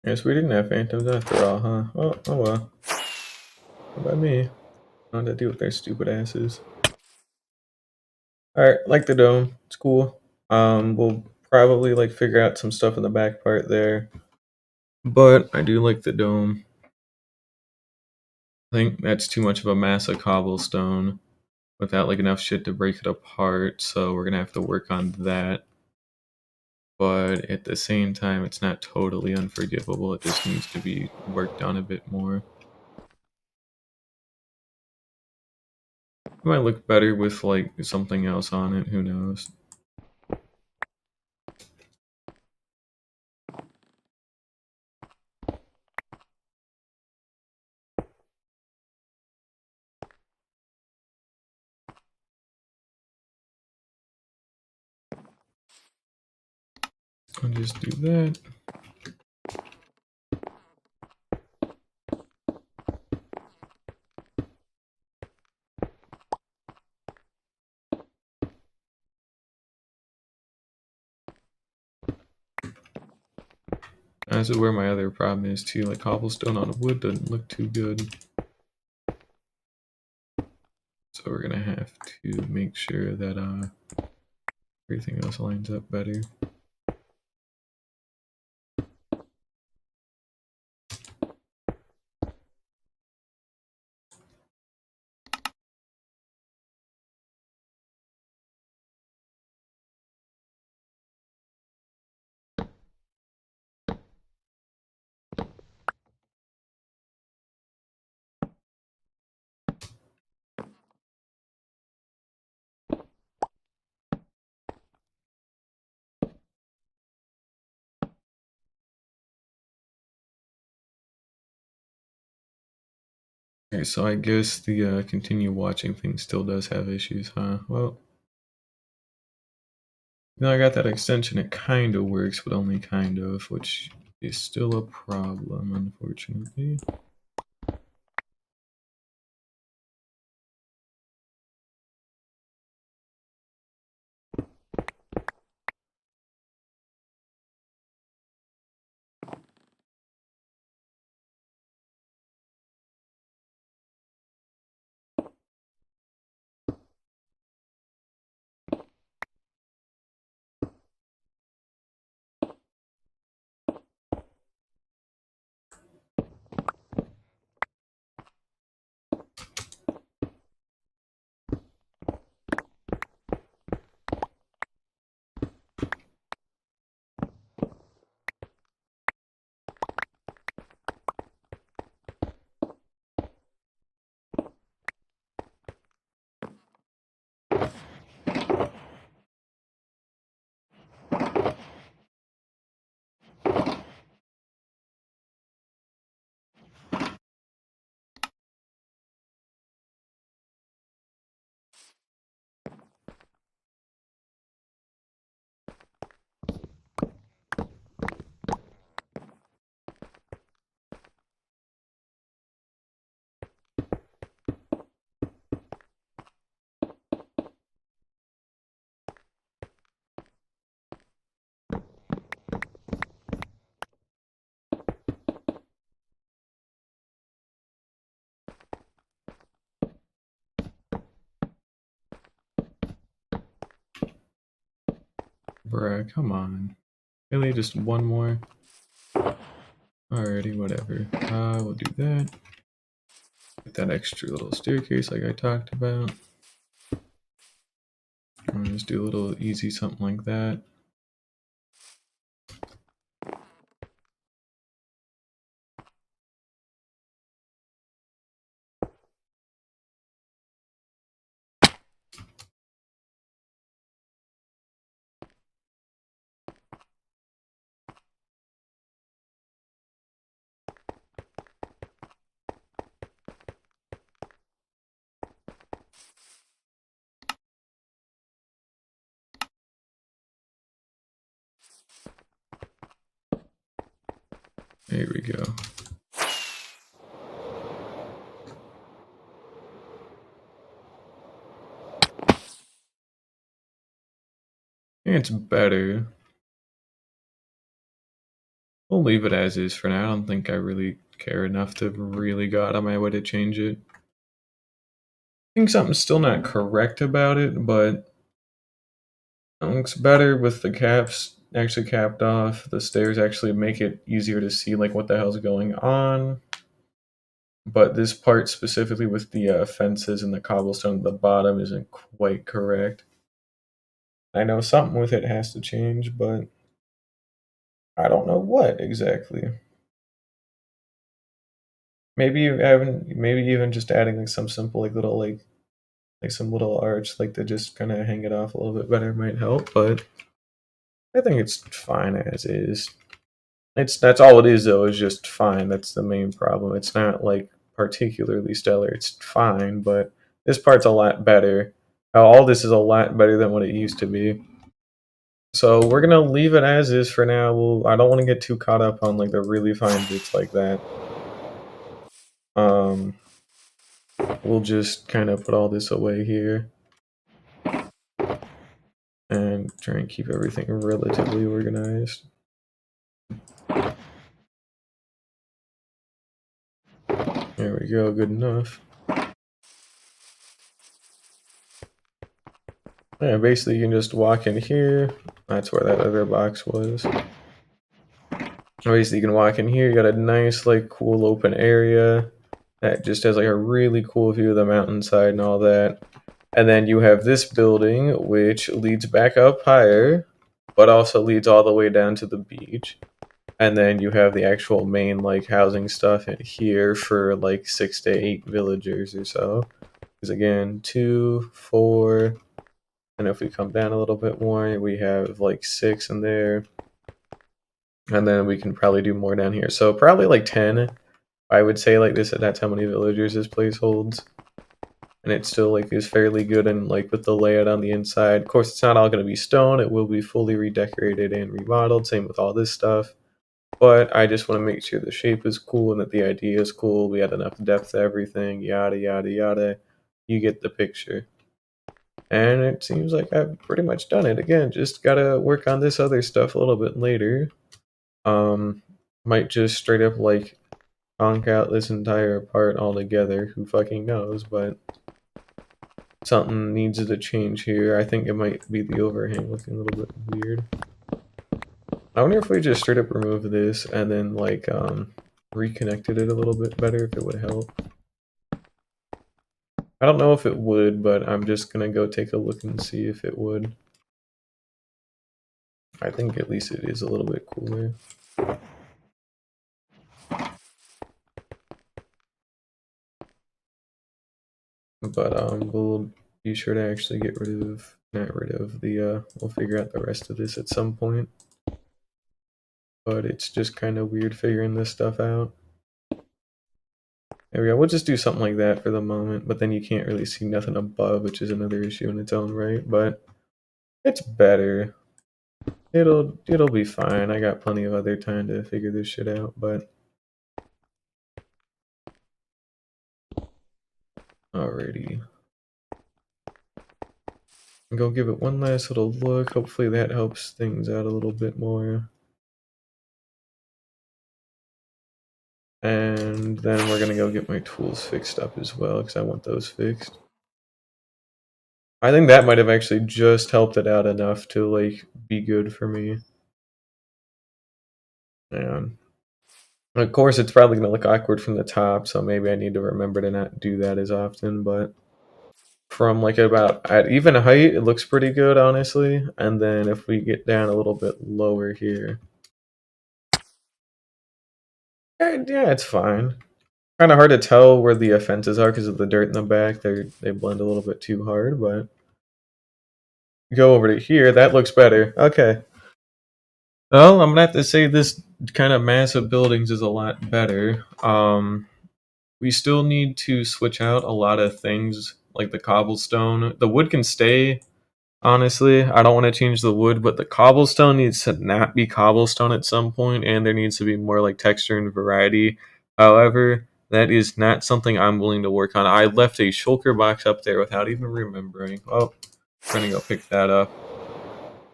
S1: Guess we didn't have phantoms after all, huh? Oh well. What about me? I don't have to deal with their stupid asses. Alright, like the dome. It's cool. We'll probably like figure out some stuff in the back part there. But I do like the dome. I think that's too much of a mass of cobblestone without like enough shit to break it apart, so we're gonna have to work on that. But at the same time, it's not totally unforgivable. It just needs to be worked on a bit more. It might look better with like something else on it, who knows. I'll just do that. That's where my other problem is too, like cobblestone on wood doesn't look too good. So we're gonna have to make sure that everything else lines up better. Okay, so I guess the continue watching thing still does have issues, huh? Well, I got that extension, it kind of works, but only kind of, which is still a problem, unfortunately. Bruh, come on. Really, just one more? Alrighty, whatever. We'll do that. Get that extra little staircase like I talked about. I'll just do a little easy something like that. There we go. It's better. We'll leave it as is for now. I don't think I really care enough to really go out of my way to change it. I think something's still not correct about it, but it looks better with the caps actually capped off. The stairs actually make it easier to see like what the hell's going on. But this part specifically with the fences and the cobblestone at the bottom isn't quite correct. I know something with it has to change, but I don't know what exactly. Maybe you haven't. Maybe even just adding like some simple like little like some little arch like to just kind of hang it off a little bit better might help. But I think it's fine as is. That's all it is though. Is just fine. That's the main problem. It's not like particularly stellar. It's fine, but this part's a lot better. All this is a lot better than what it used to be. So we're gonna leave it as is for now. I don't want to get too caught up on like the really fine bits like that. We'll just kind of put all this away here and try and keep everything relatively organized. There we go, good enough. Yeah, basically you can just walk in here. That's where that other box was. Basically you can walk in here, you got a nice like cool open area that just has like a really cool view of the mountainside and all that. And then you have this building which leads back up higher, but also leads all the way down to the beach. And then you have the actual main like housing stuff in here for like 6 to 8 villagers or so. Because again, 2, 4, and if we come down a little bit more, we have like 6 in there. And then we can probably do more down here. So probably like 10. I would say like this, that's how many villagers this place holds. And it still like is fairly good and like with the layout on the inside. Of course, it's not all going to be stone. It will be fully redecorated and remodeled. Same with all this stuff. But I just want to make sure the shape is cool and that the idea is cool. We had enough depth to everything, yada, yada, yada. You get the picture. And it seems like I've pretty much done it. Again, just gotta work on this other stuff a little bit later. Might just straight up like conk out this entire part altogether. Who fucking knows, but something needs to change here. I think it might be the overhang looking a little bit weird. I wonder if we just straight up remove this and then like reconnected it a little bit better, if it would help. I don't know if it would, but I'm just gonna go take a look and see if it would. I think at least it is a little bit cooler. But we'll be sure to actually get rid of, we'll figure out the rest of this at some point. But it's just kind of weird figuring this stuff out. There we go, we'll just do something like that for the moment, but then you can't really see nothing above, which is another issue in its own right, but it's better. It'll be fine. I got plenty of other time to figure this shit out, but alrighty. Go give it one last little look. Hopefully that helps things out a little bit more. And then we're gonna go get my tools fixed up as well, because I want those fixed. I think that might have actually just helped it out enough to like be good for me. And of course it's probably gonna look awkward from the top, so maybe I need to remember to not do that as often, but from like about at even height it looks pretty good, honestly. And then if we get down a little bit lower here, yeah, it's fine. Kind of hard to tell where the fences are because of the dirt in the back. They blend a little bit too hard, but go over to here. That looks better. Okay. Well, I'm gonna have to say this kind of massive buildings is a lot better. We still need to switch out a lot of things like the cobblestone. The wood can stay. Honestly, I don't want to change the wood, but the cobblestone needs to not be cobblestone at some point, and there needs to be more like texture and variety. However, that is not something I'm willing to work on. I left a shulker box up there without even remembering. Oh, I'm gonna go pick that up.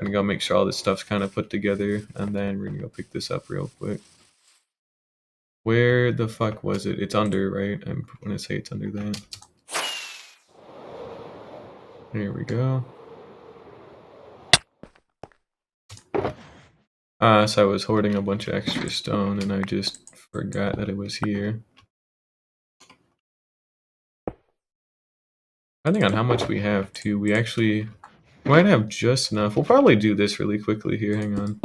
S1: gonna go make sure all this stuff's kind of put together, and then we're gonna go pick this up real quick. Where the fuck was it? It's under, right? I'm gonna say it's under that. There we go. So I was hoarding a bunch of extra stone and I just forgot that it was here. Depending on how much we have too, we actually might have just enough. We'll probably do this really quickly here, hang on.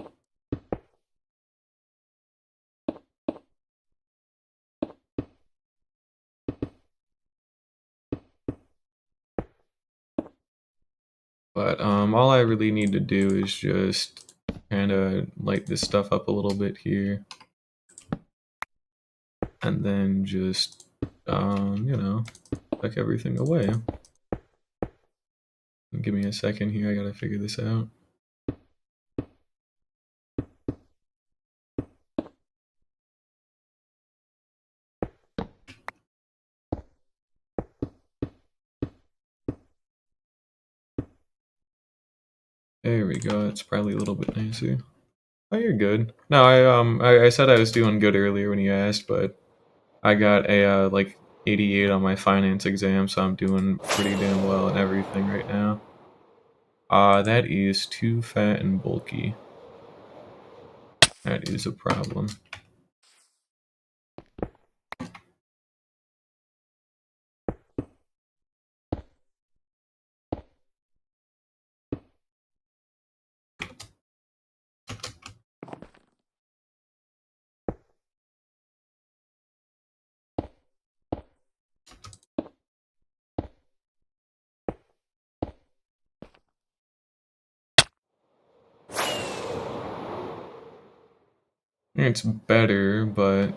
S1: But all I really need to do is just kind of light this stuff up a little bit here. And then just, you know, tuck everything away. Give me a second here, I gotta figure this out. There we go, it's probably a little bit nicer. Oh, you're good. No, I said I was doing good earlier when you asked, but I got a like 88 on my finance exam, so I'm doing pretty damn well and everything right now. That is too fat and bulky. That is a problem. It's better, but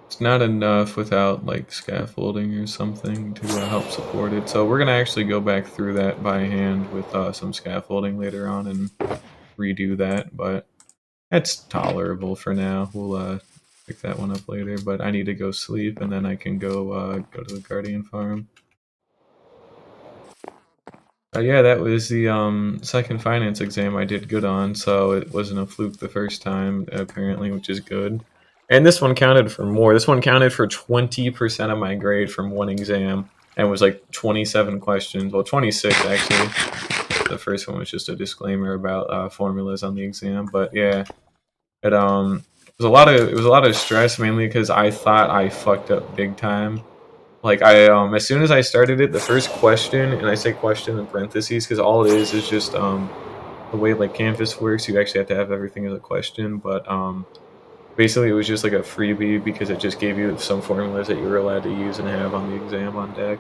S1: it's not enough without like scaffolding or something to help support it. So we're gonna actually go back through that by hand with some scaffolding later on and redo that, but it's tolerable for now. We'll pick that one up later, but I need to go sleep and then I can go to the Guardian farm. Yeah, that was the second finance exam I did good on, so it wasn't a fluke the first time, apparently, which is good. And this one counted for more. This one counted for 20% of my grade from one exam, and was like 27 questions. Well, 26 actually. The first one was just a disclaimer about formulas on the exam, but yeah, it was a lot of stress, mainly because I thought I fucked up big time. Like as soon as I started it, the first question, and I say question in parentheses because all it is just the way like Canvas works. You actually have to have everything as a question, but basically it was just like a freebie because it just gave you some formulas that you were allowed to use and have on the exam on deck.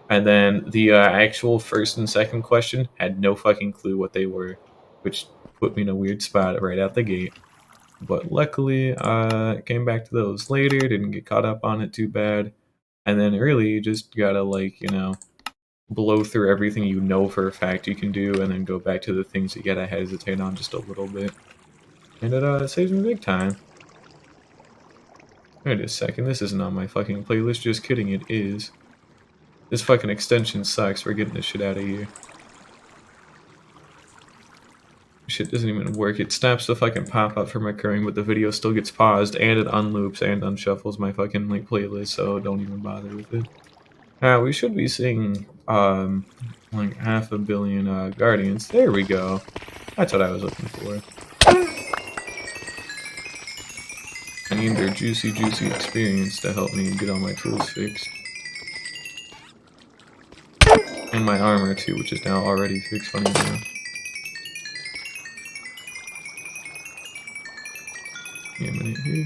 S1: And then the actual first and second question had no fucking clue what they were, which put me in a weird spot right out the gate. But luckily, I came back to those later, didn't get caught up on it too bad. And then really, you just gotta, like, you know, blow through everything you know for a fact you can do, and then go back to the things you gotta hesitate on just a little bit. And it saves me big time. Wait a second, this isn't on my fucking playlist, just kidding, it is. This fucking extension sucks, we're getting this shit out of here. Shit doesn't even work, it stops the fucking pop-up from occurring, but the video still gets paused, and it unloops and unshuffles my fucking, like, playlist, so don't even bother with it. We should be seeing, like 500 million, Guardians. There we go. That's what I was looking for. I need their juicy experience to help me get all my tools fixed. And my armor, too, which is now already fixed, funny enough. Give me a minute here.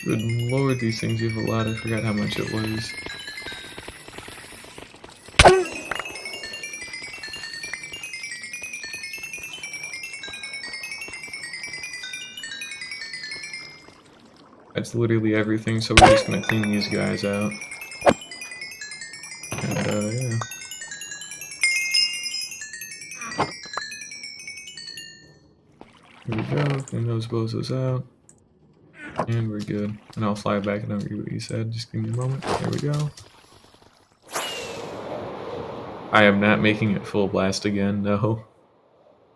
S1: Good lord, these things give a lot. I forgot how much it was. That's literally everything, so we're just gonna clean these guys out. And, yeah. Here we go, clean those bozos out. And we're good. And I'll fly back and I'll read what you said. Just give me a moment. There we go. I am not making it full blast again, no.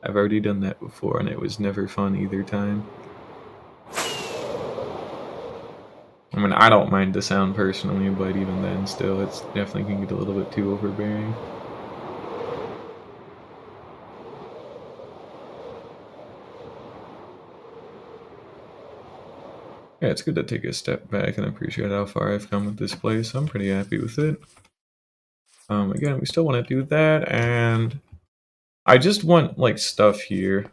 S1: I've already done that before and it was never fun either time. I mean, I don't mind the sound personally, but even then, still, it's definitely can get a little bit too overbearing. Yeah, it's good to take a step back and appreciate how far I've come with this place. I'm pretty happy with it. Again, we still want to do that, and I just want, like, stuff here.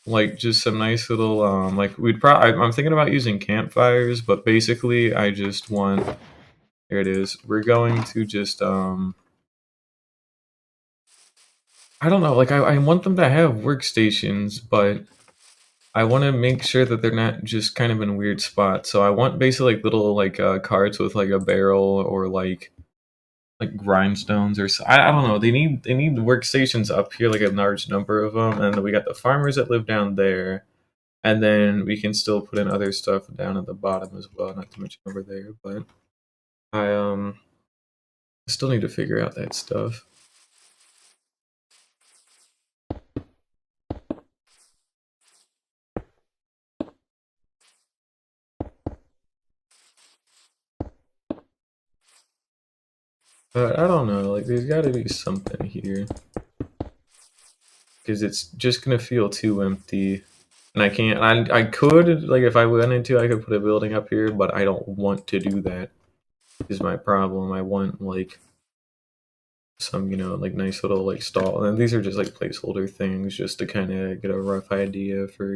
S1: Like, just some nice little, like, I'm thinking about using campfires, but basically, I just want, here it is, we're going to just, I don't know, like, I want them to have workstations, but I want to make sure that they're not just kind of in weird spots. So I want basically like little like carts with like a barrel or like grindstones or I don't know. They need workstations up here, like a large number of them, and then we got the farmers that live down there, and then we can still put in other stuff down at the bottom as well. Not to mention over there, but I still need to figure out that stuff. But I don't know. Like there's got to be something here because it's just gonna feel too empty. And I can't. I could like if I wanted to, I could put a building up here, but I don't want to do that. Is my problem. I want like some like nice little like stall, and these are just like placeholder things, just to kind of get a rough idea for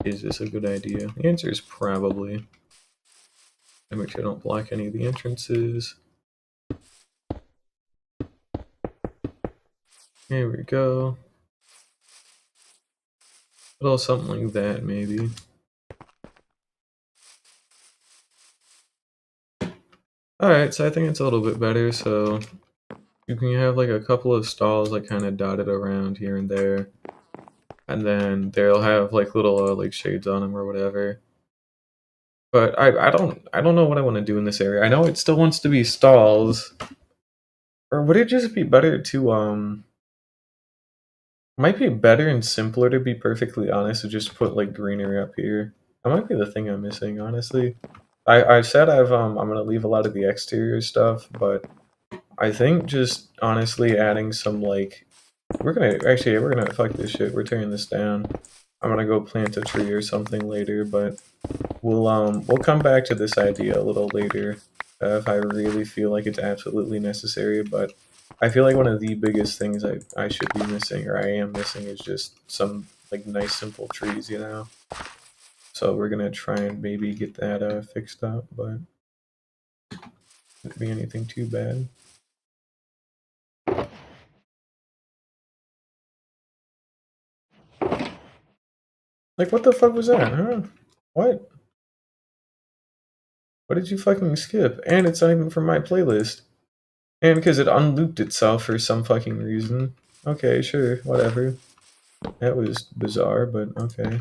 S1: is this a good idea? The answer is probably. I make sure I don't block any of the entrances. Here we go. A little something like that, maybe. Alright, so I think it's a little bit better, so you can have like a couple of stalls like kind of dotted around here and there. And then they'll have like little like shades on them or whatever. But I don't know what I want to do in this area. I know it still wants to be stalls. Or would it just be better to might be better and simpler, to be perfectly honest, to just put like greenery up here. That might be the thing I'm missing, honestly. I said I'm gonna leave a lot of the exterior stuff, but I think just honestly adding some like we're gonna fuck this shit. We're tearing this down. I'm gonna go plant a tree or something later, but we'll come back to this idea a little later if I really feel like it's absolutely necessary. But I feel like one of the biggest things I should be missing, or I am missing, is just some like nice simple trees, you know. So we're gonna try and maybe get that fixed up, but it wouldn't be anything too bad. Like what the fuck was that, huh? What? What did you fucking skip? And it's not even from my playlist. And because it unlooped itself for some fucking reason. Okay, sure, whatever. That was bizarre, but okay.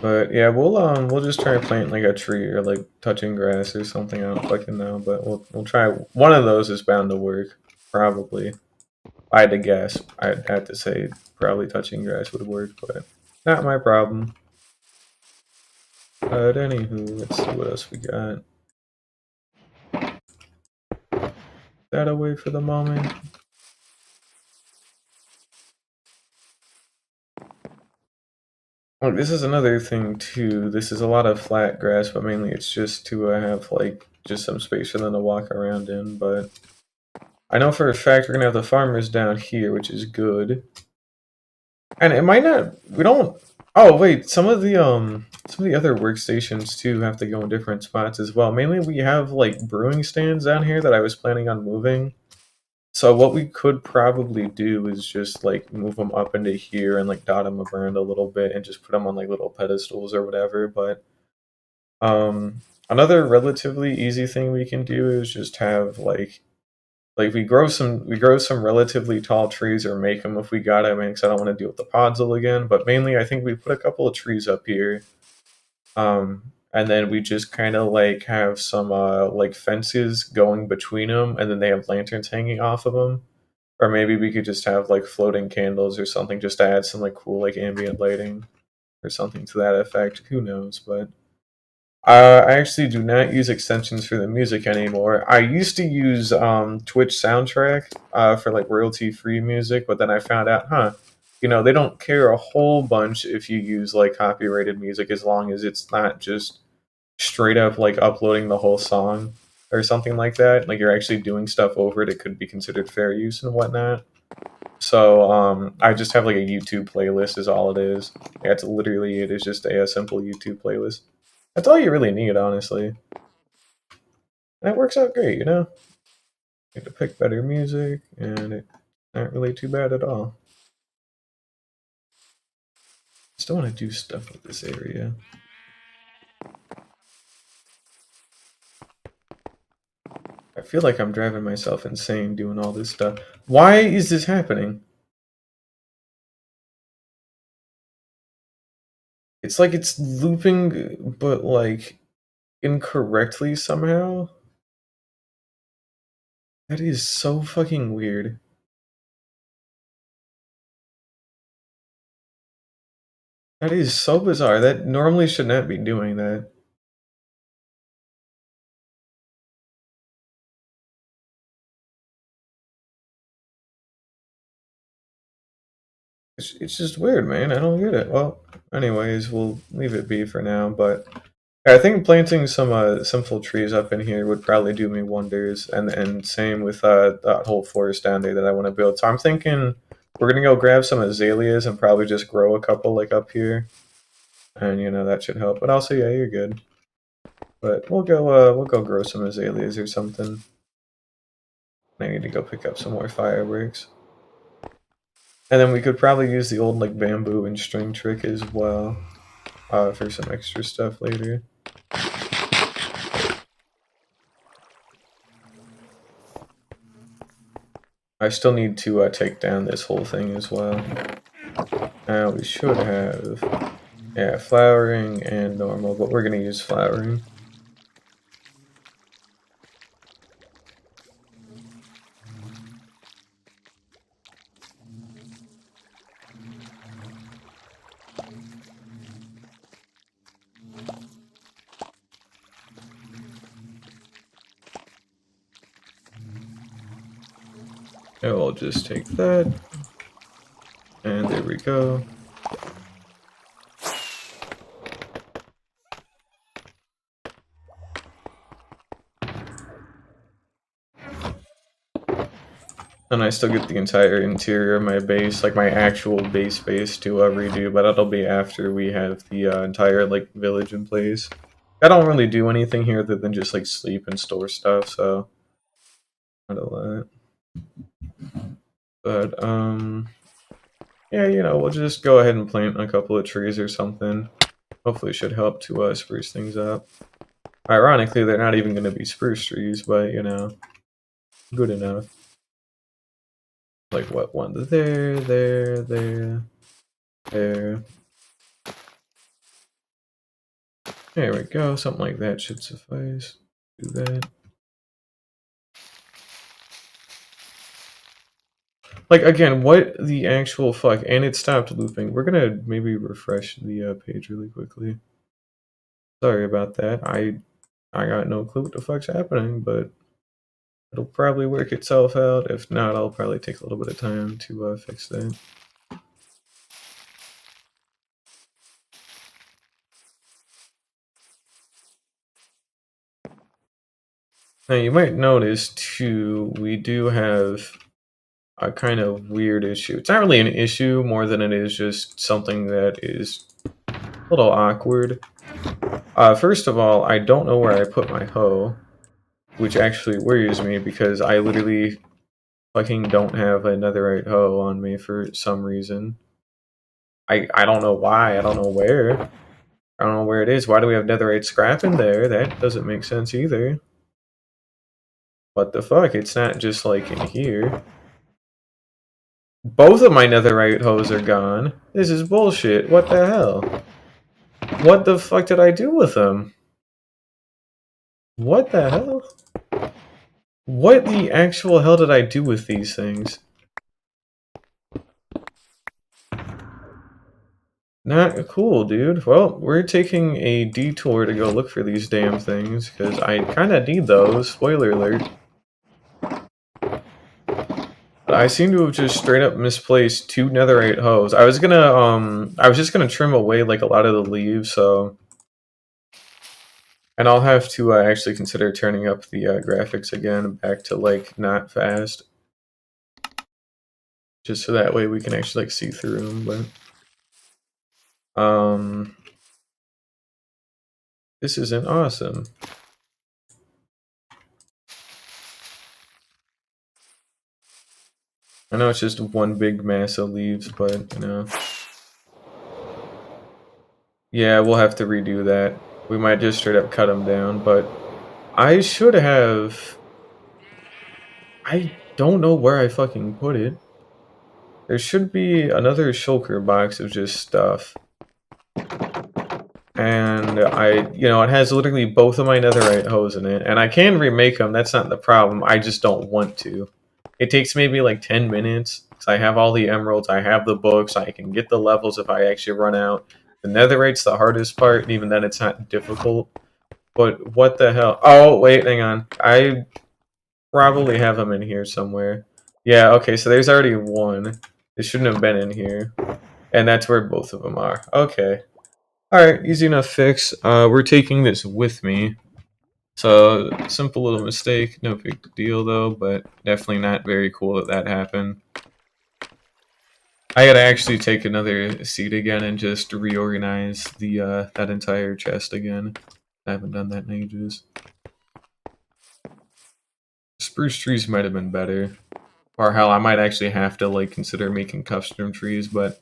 S1: But yeah, we'll just try and plant like a tree or like touching grass or something. I don't fucking know, but we'll try. One of those is bound to work, probably. I had to guess. I'd have to say probably touching grass would work, but not my problem. But anywho, let's see what else we got. That away for the moment. Look, this is another thing too. This is a lot of flat grass, but mainly it's just to have like just some space for them to walk around in. But I know for a fact we're gonna have the farmers down here, which is good. And it might not. We don't. Oh wait, some of the other workstations too have to go in different spots as well. Mainly we have like brewing stands down here that I was planning on moving. So what we could probably do is just like move them up into here and like dot them around a little bit and just put them on like little pedestals or whatever. But another relatively easy thing we can do is just have like Like we grow some relatively tall trees or make them if we got them. Because I don't want to deal with the podzol again. But mainly, I think we put a couple of trees up here, and then we just kind of like have some like fences going between them, and then they have lanterns hanging off of them. Or maybe we could just have like floating candles or something, just to add some like cool like ambient lighting or something to that effect. Who knows? But I actually do not use extensions for the music anymore. I used to use Twitch Soundtrack for like royalty-free music, but then I found out, they don't care a whole bunch if you use like copyrighted music as long as it's not just straight up like uploading the whole song or something like that. Like you're actually doing stuff over it, it could be considered fair use and whatnot. So I just have like a YouTube playlist is all it is. That's literally it. It's just a simple YouTube playlist. That's all you really need, honestly. And it works out great, you know? You get to pick better music, and it's not really too bad at all. Still want to do stuff with this area. I feel like I'm driving myself insane doing all this stuff. Why is this happening? It's like it's looping, but like incorrectly somehow. That is so fucking weird. That is so bizarre. That normally should not be doing that. It's just weird, man. I don't get it. Well, anyways, we'll leave it be for now. But I think planting some simple trees up in here would probably do me wonders, and same with that whole forest down there that I want to build. So I'm thinking we're gonna go grab some azaleas and probably just grow a couple like up here, and that should help. But also, yeah, you're good. But we'll go grow some azaleas or something. I need to go pick up some more fireworks. And then we could probably use the old like bamboo and string trick as well for some extra stuff later. I still need to take down this whole thing as well. Now we should have, yeah, flowering and normal, but we're gonna use flowering. And we'll just take that. And there we go. And I still get the entire interior of my base, like my actual base to redo, but that'll be after we have the entire like village in place. I don't really do anything here other than just like sleep and store stuff, so not a lot. But yeah, we'll just go ahead and plant a couple of trees or something. Hopefully it should help to spruce things up. Ironically, they're not even going to be spruce trees, but good enough. Like what one? There. There we go. Something like that should suffice. Do that. Like again, what the actual fuck? And it stopped looping. We're gonna maybe refresh the page really quickly. Sorry about that. I got no clue what the fuck's happening, but it'll probably work itself out. If not, I'll probably take a little bit of time to fix that. Now you might notice too, we do have a kind of weird issue. It's not really an issue more than it is just something that is a little awkward. First of all, I don't know where I put my hoe, which actually worries me because I literally fucking don't have a netherite hoe on me for some reason. I don't know why. I don't know where. I don't know where it is. Why do we have netherite scrap in there? That doesn't make sense either. What the fuck? It's not just like in here. Both of my netherite hoes are gone. This is bullshit. What the hell? What the fuck did I do with them? What the hell? What the actual hell did I do with these things? Not cool, dude. Well, we're taking a detour to go look for these damn things, because I kinda need those. Spoiler alert. But I seem to have just straight up misplaced 2 netherite hoes. I was just gonna trim away, like, a lot of the leaves, so... And I'll have to actually consider turning up the graphics again, back to, like, not fast. Just so that way we can actually, like, see through them, but... This isn't awesome. I know it's just one big mass of leaves, but, you know... Yeah, we'll have to redo that. We might just straight up cut them down, but... I should have... I don't know where I fucking put it. There should be another shulker box of just stuff. And it has literally both of my netherite hoes in it. And I can remake them, that's not the problem. I just don't want to. It takes maybe like 10 minutes. Because I have all the emeralds, I have the books, I can get the levels if I actually run out. The netherite's the hardest part, and even then it's not difficult. But what the hell? Oh, wait, hang on. I probably have them in here somewhere. Yeah, okay, so there's already one. It shouldn't have been in here. And that's where both of them are. Okay. Alright, easy enough fix. We're taking this with me. So, simple little mistake. No big deal, though, but definitely not very cool that that happened. I gotta actually take another seat again and just reorganize the that entire chest again. I haven't done that in ages. Spruce trees might have been better. Or hell, I might actually have to like consider making custom trees, but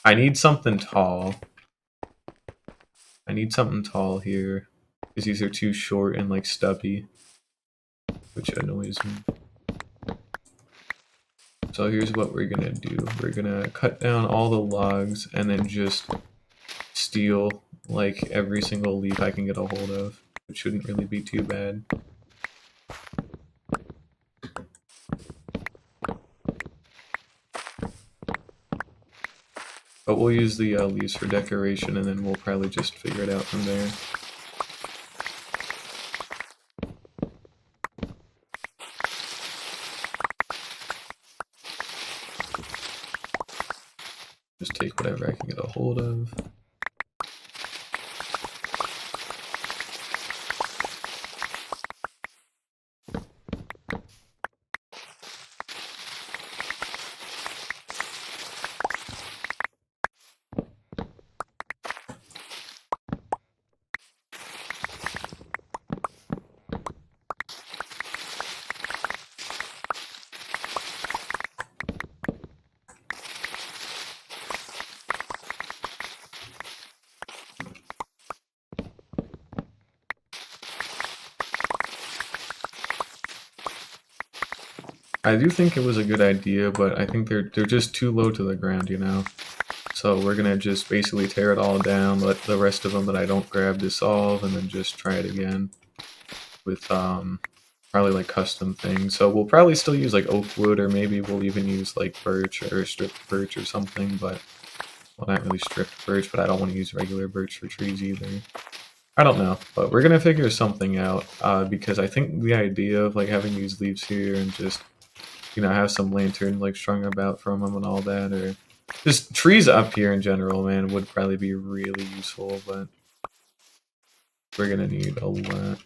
S1: I need something tall. I need something tall here. Because these are too short and like stubby. Which annoys me. So here's what we're gonna do. We're gonna cut down all the logs and then just steal like every single leaf I can get a hold of. It shouldn't really be too bad. But we'll use the leaves for decoration, and then we'll probably just figure it out from there. Just take whatever I can get a hold of. I do think it was a good idea, but I think they're just too low to the ground, you know? So we're gonna just basically tear it all down, let the rest of them that I don't grab dissolve, and then just try it again with probably like custom things. So we'll probably still use like oak wood, or maybe we'll even use like birch or stripped birch or something, but well, not really stripped birch, but I don't want to use regular birch for trees either. I don't know, but we're gonna figure something out, because I think the idea of like having these leaves here and just have some lantern like strung about from them and all that, or just trees up here in general, man, would probably be really useful, but we're gonna need a lot.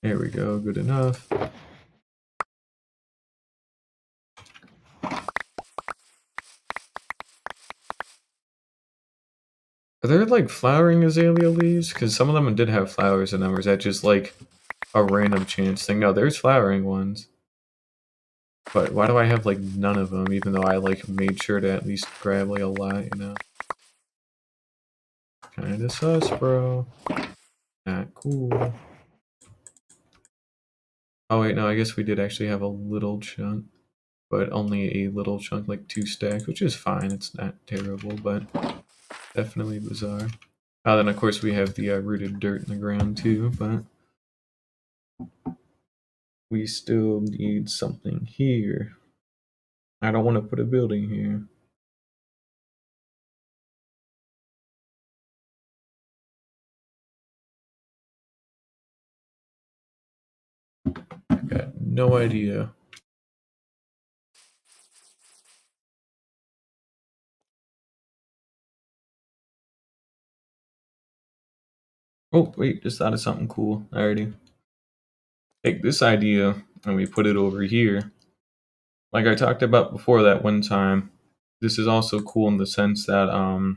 S1: There we go, good enough. Are there like flowering azalea leaves? Because some of them did have flowers in them, or is that just like a random chance thing? No, there's flowering ones. But why do I have like none of them, even though I like made sure to at least grab like a lot, you know? Kinda sus, bro. Not cool. Oh wait, no, I guess we did actually have a little chunk, but only a little chunk, like 2 stacks, which is fine. It's not terrible, but definitely bizarre. Then of course we have the rooted dirt in the ground too, but we still need something here. I don't want to put a building here. Got no idea. Oh, wait, just thought of something cool already. Take this idea and we put it over here. Like I talked about before that one time, this is also cool in the sense that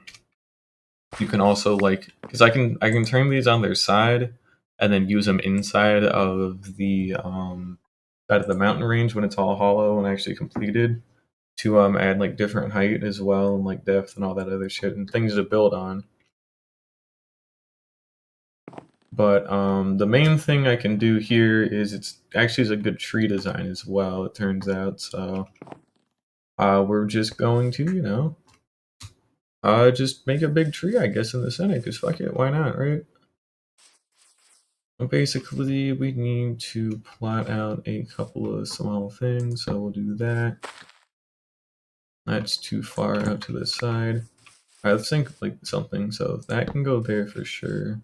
S1: you can also like, because I can turn these on their side and then use them inside of the side of the mountain range when it's all hollow and actually completed to add like different height as well and like depth and all that other shit and things to build on. But the main thing I can do here is it's actually is a good tree design as well, it turns out. So we're just going to, just make a big tree, I guess, in the center, because fuck it, why not, right? Basically, we need to plot out a couple of small things, so we'll do that. That's too far out to the side. Alright, let's think of like something, so that can go there for sure.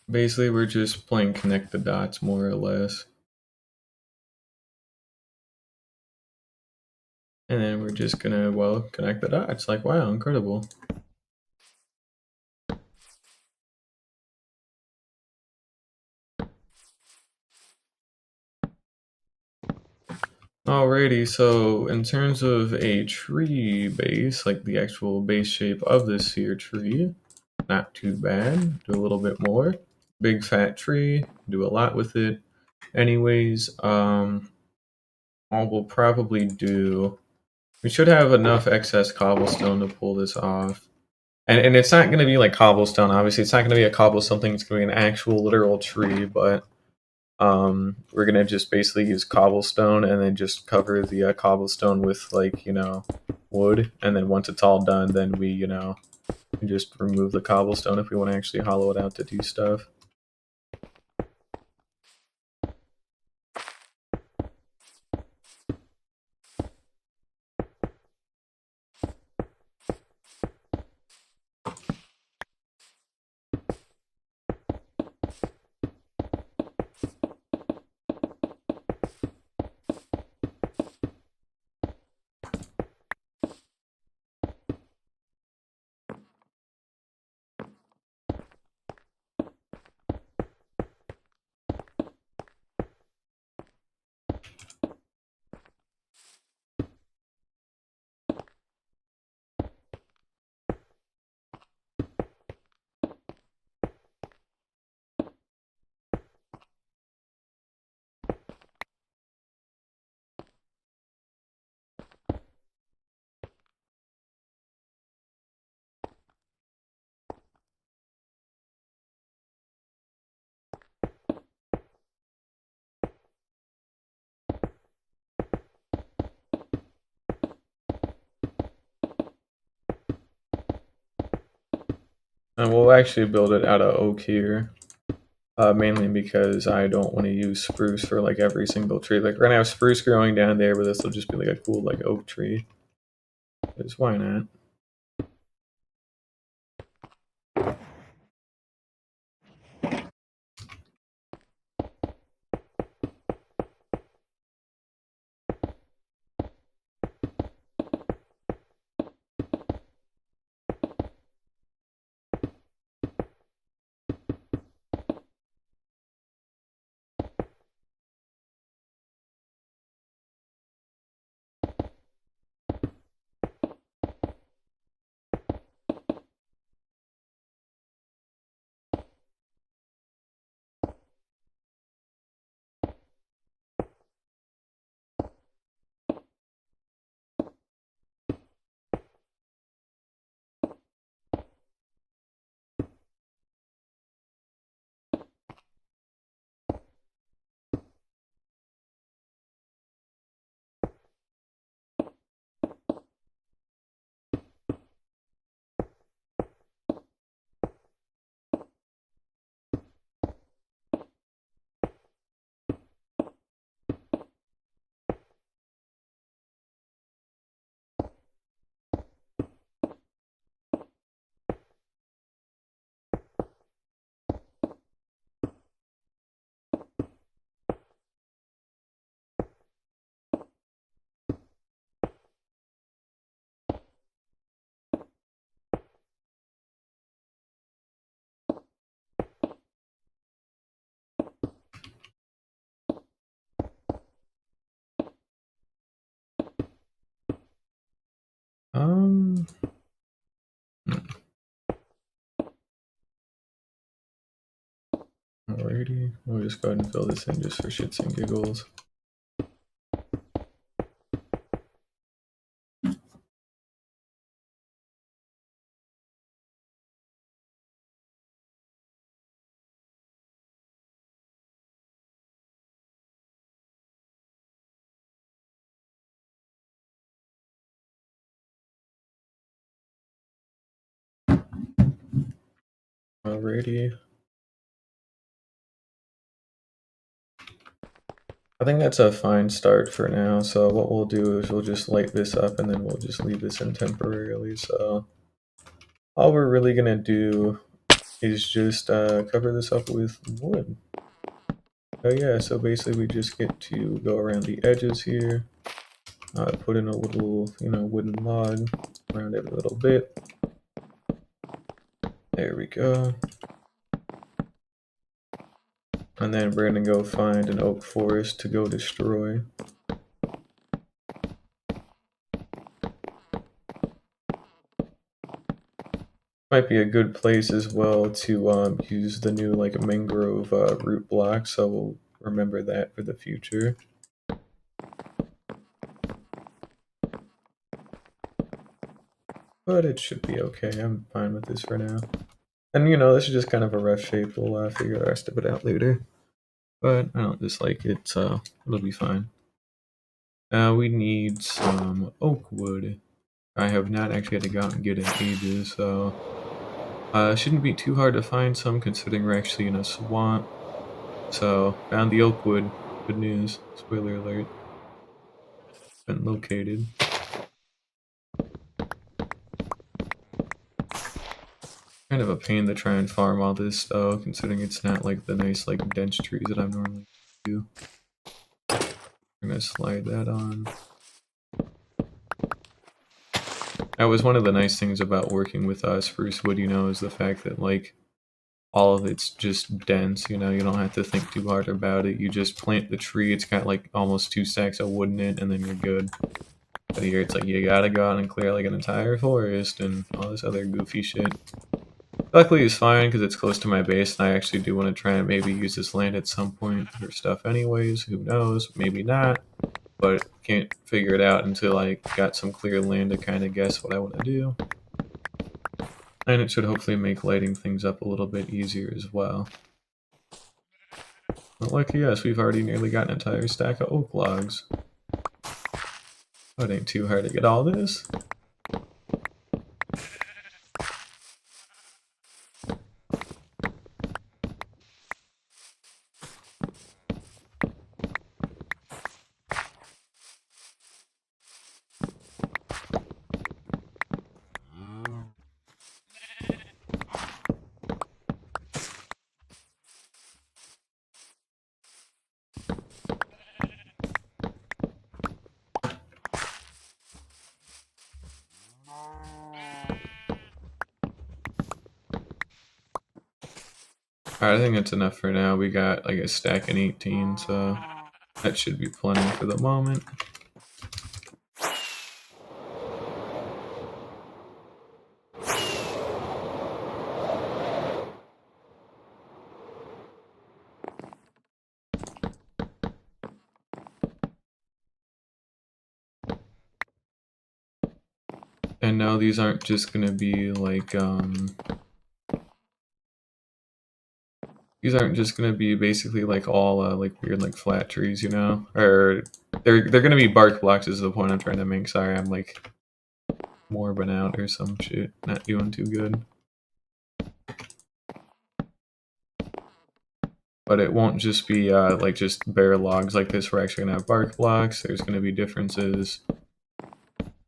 S1: Basically, we're just playing connect the dots more or less. And then we're just gonna, well, connect the dots. Like, wow, incredible. Alrighty, so in terms of a tree base, like the actual base shape of this here tree, not too bad. Do a little bit more. Big fat tree, do a lot with it. Anyways, all we'll probably do, we should have enough excess cobblestone to pull this off. And it's not going to be like cobblestone, obviously. It's not going to be a cobblestone thing, it's going to be an actual literal tree, but we're going to just basically use cobblestone and then just cover the cobblestone with, like, wood. And then once it's all done, then we, just remove the cobblestone if we want to actually hollow it out to do stuff. And we'll actually build it out of oak here. Mainly because I don't want to use spruce for like every single tree. Like we're gonna have spruce growing down there, but this will just be like a cool like oak tree. Because why not? Hmm. Alrighty, we'll just go ahead and fill this in just for shits and giggles. Alrighty. I think that's a fine start for now, so what we'll do is we'll just light this up and then we'll just leave this in temporarily. So all we're really gonna do is just cover this up with wood. Oh yeah, so basically we just get to go around the edges here, put in a little, wooden log around every little bit. There we go. And then we're gonna go find an oak forest to go destroy. Might be a good place as well to use the new like mangrove root block, so we'll remember that for the future. But it should be okay. I'm fine with this for now. And this is just kind of a rough shape. We'll figure the rest of it out later. But I don't dislike it, so it'll be fine. We need some oak wood. I have not actually had to go out and get in ages, so it shouldn't be too hard to find some considering we're actually in a swamp. So found the oak wood. Good news. Spoiler alert. Been located. Kind of a pain to try and farm all this though, considering it's not like the nice like dense trees that I normally do. I'm gonna slide that on. That was one of the nice things about working with spruce wood, is the fact that like all of it's just dense, you don't have to think too hard about it. You just plant the tree, it's got like almost 2 stacks of wood in it, and then you're good. But here it's like you gotta go out and clear like an entire forest and all this other goofy shit. Luckily it's fine because it's close to my base and I actually do want to try and maybe use this land at some point for stuff anyways, who knows, maybe not. But can't figure it out until I got some clear land to kind of guess what I want to do. And it should hopefully make lighting things up a little bit easier as well. But lucky us, we've already nearly got an entire stack of oak logs. Oh, it ain't too hard to get all this. Alright, I think that's enough for now. We got like a stack and 18, so that should be plenty for the moment. And no, these aren't just gonna be like, these aren't just gonna be basically like all like weird like flat trees, or they're gonna be bark blocks is the point I'm trying to make. Sorry, I'm like morbing out or some shit, not doing too good. But it won't just be like just bare logs like this. We're actually gonna have bark blocks. There's gonna be differences.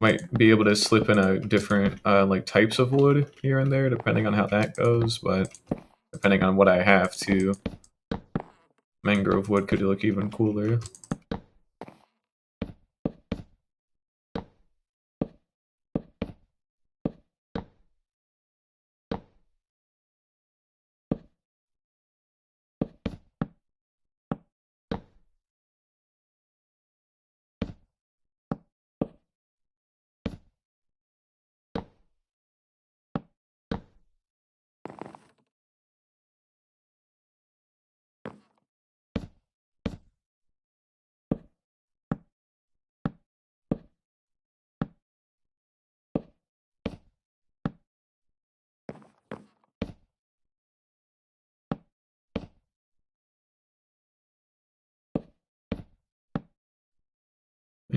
S1: Might be able to slip in a different like types of wood here and there depending on how that goes, but depending on what I have too. Mangrove wood could look even cooler.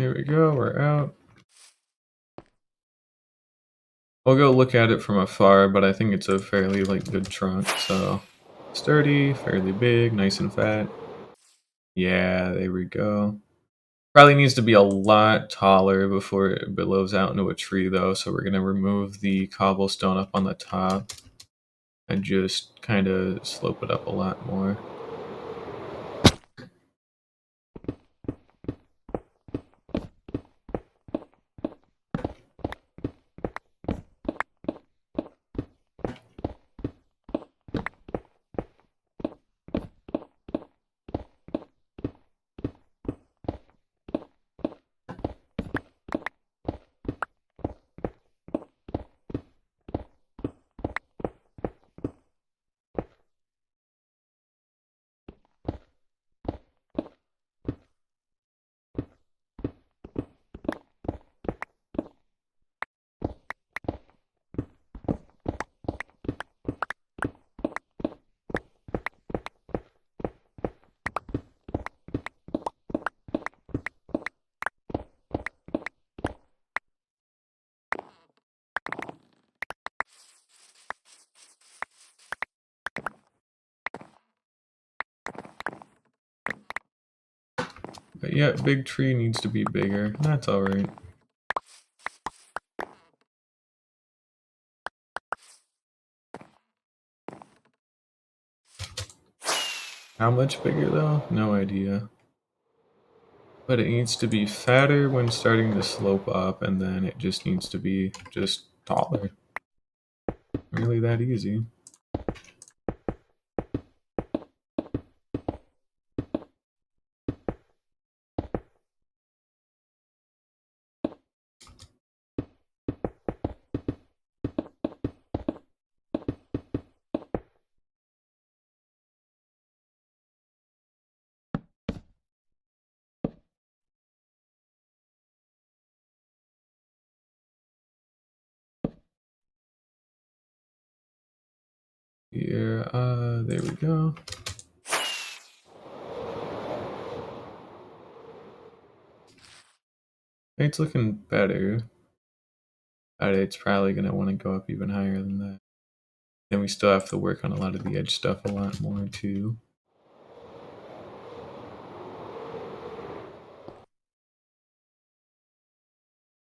S1: Here we go, we're out. I'll go look at it from afar, but I think it's a fairly good trunk, so sturdy, fairly big, nice and fat. Yeah, there we go. Probably needs to be a lot taller before it billows out into a tree though, so we're gonna remove the cobblestone up on the top and just kind of slope it up a lot more. But yeah, big tree needs to be bigger. That's alright. How much bigger though? No idea. But it needs to be fatter when starting to slope up, and then it just needs to be just taller. Really that easy. Here, there we go. It's looking better. But it's probably gonna want to go up even higher than that. Then we still have to work on a lot of the edge stuff a lot more too.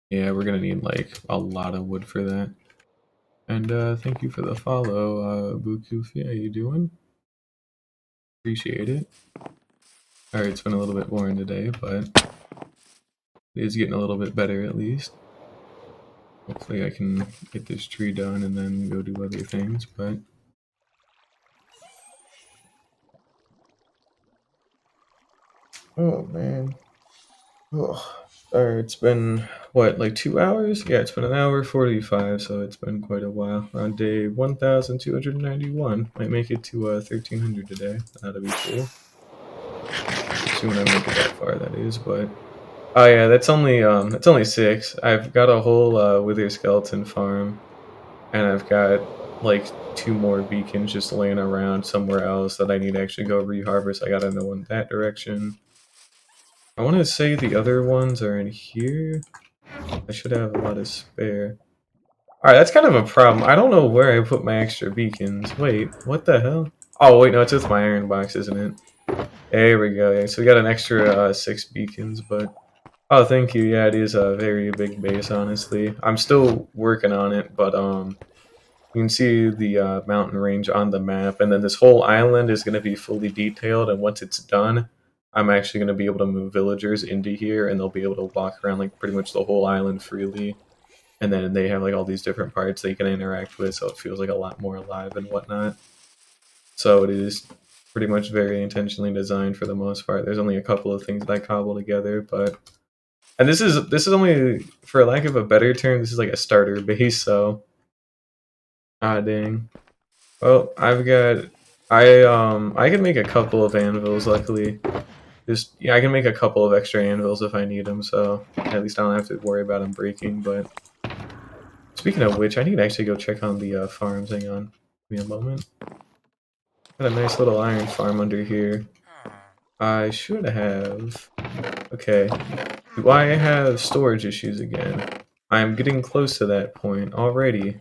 S1: Yeah, we're gonna need a lot of wood for that. And thank you for the follow, Bukufi. How you doing? Appreciate it. Alright, it's been a little bit boring today, but it is getting a little bit better at least. Hopefully I can get this tree done and then go do other things, but... Oh, man. Oh. Alright, it's been, what, 2 hours? Yeah, it's been an hour 45, so it's been quite a while. We're on day 1,291. Might make it to 1,300 today. That'll be cool. See when I make it that far, that is, but... Oh yeah, that's only 6. I've got a whole wither skeleton farm, and I've got 2 more beacons just laying around somewhere else that I need to actually go reharvest. I gotta know in that direction. I want to say the other ones are in here. I should have a lot of spare. Alright, that's kind of a problem. I don't know where I put my extra beacons. Wait, what the hell? Oh wait, no, it's with my iron box, isn't it? There we go. Yeah, so we got an extra 6 beacons, but... Oh, thank you. Yeah, it is a very big base, honestly. I'm still working on it, but you can see the mountain range on the map, and then this whole island is going to be fully detailed, and once it's done, I'm actually going to be able to move villagers into here, and they'll be able to walk around pretty much the whole island freely, and then they have all these different parts they can interact with, so it feels a lot more alive and whatnot. So it is pretty much very intentionally designed for the most part. There's only a couple of things that I cobble together, but... And this is only, for lack of a better term, this is a starter base, so... Ah, dang. Well, I can make a couple of anvils, luckily. Yeah, I can make a couple of extra anvils if I need them, so at least I don't have to worry about them breaking, but... Speaking of which, I need to actually go check on the farms, hang on. Give me a moment. Got a nice little iron farm under here. I should have Okay. Do I have storage issues again? I'm getting close to that point already.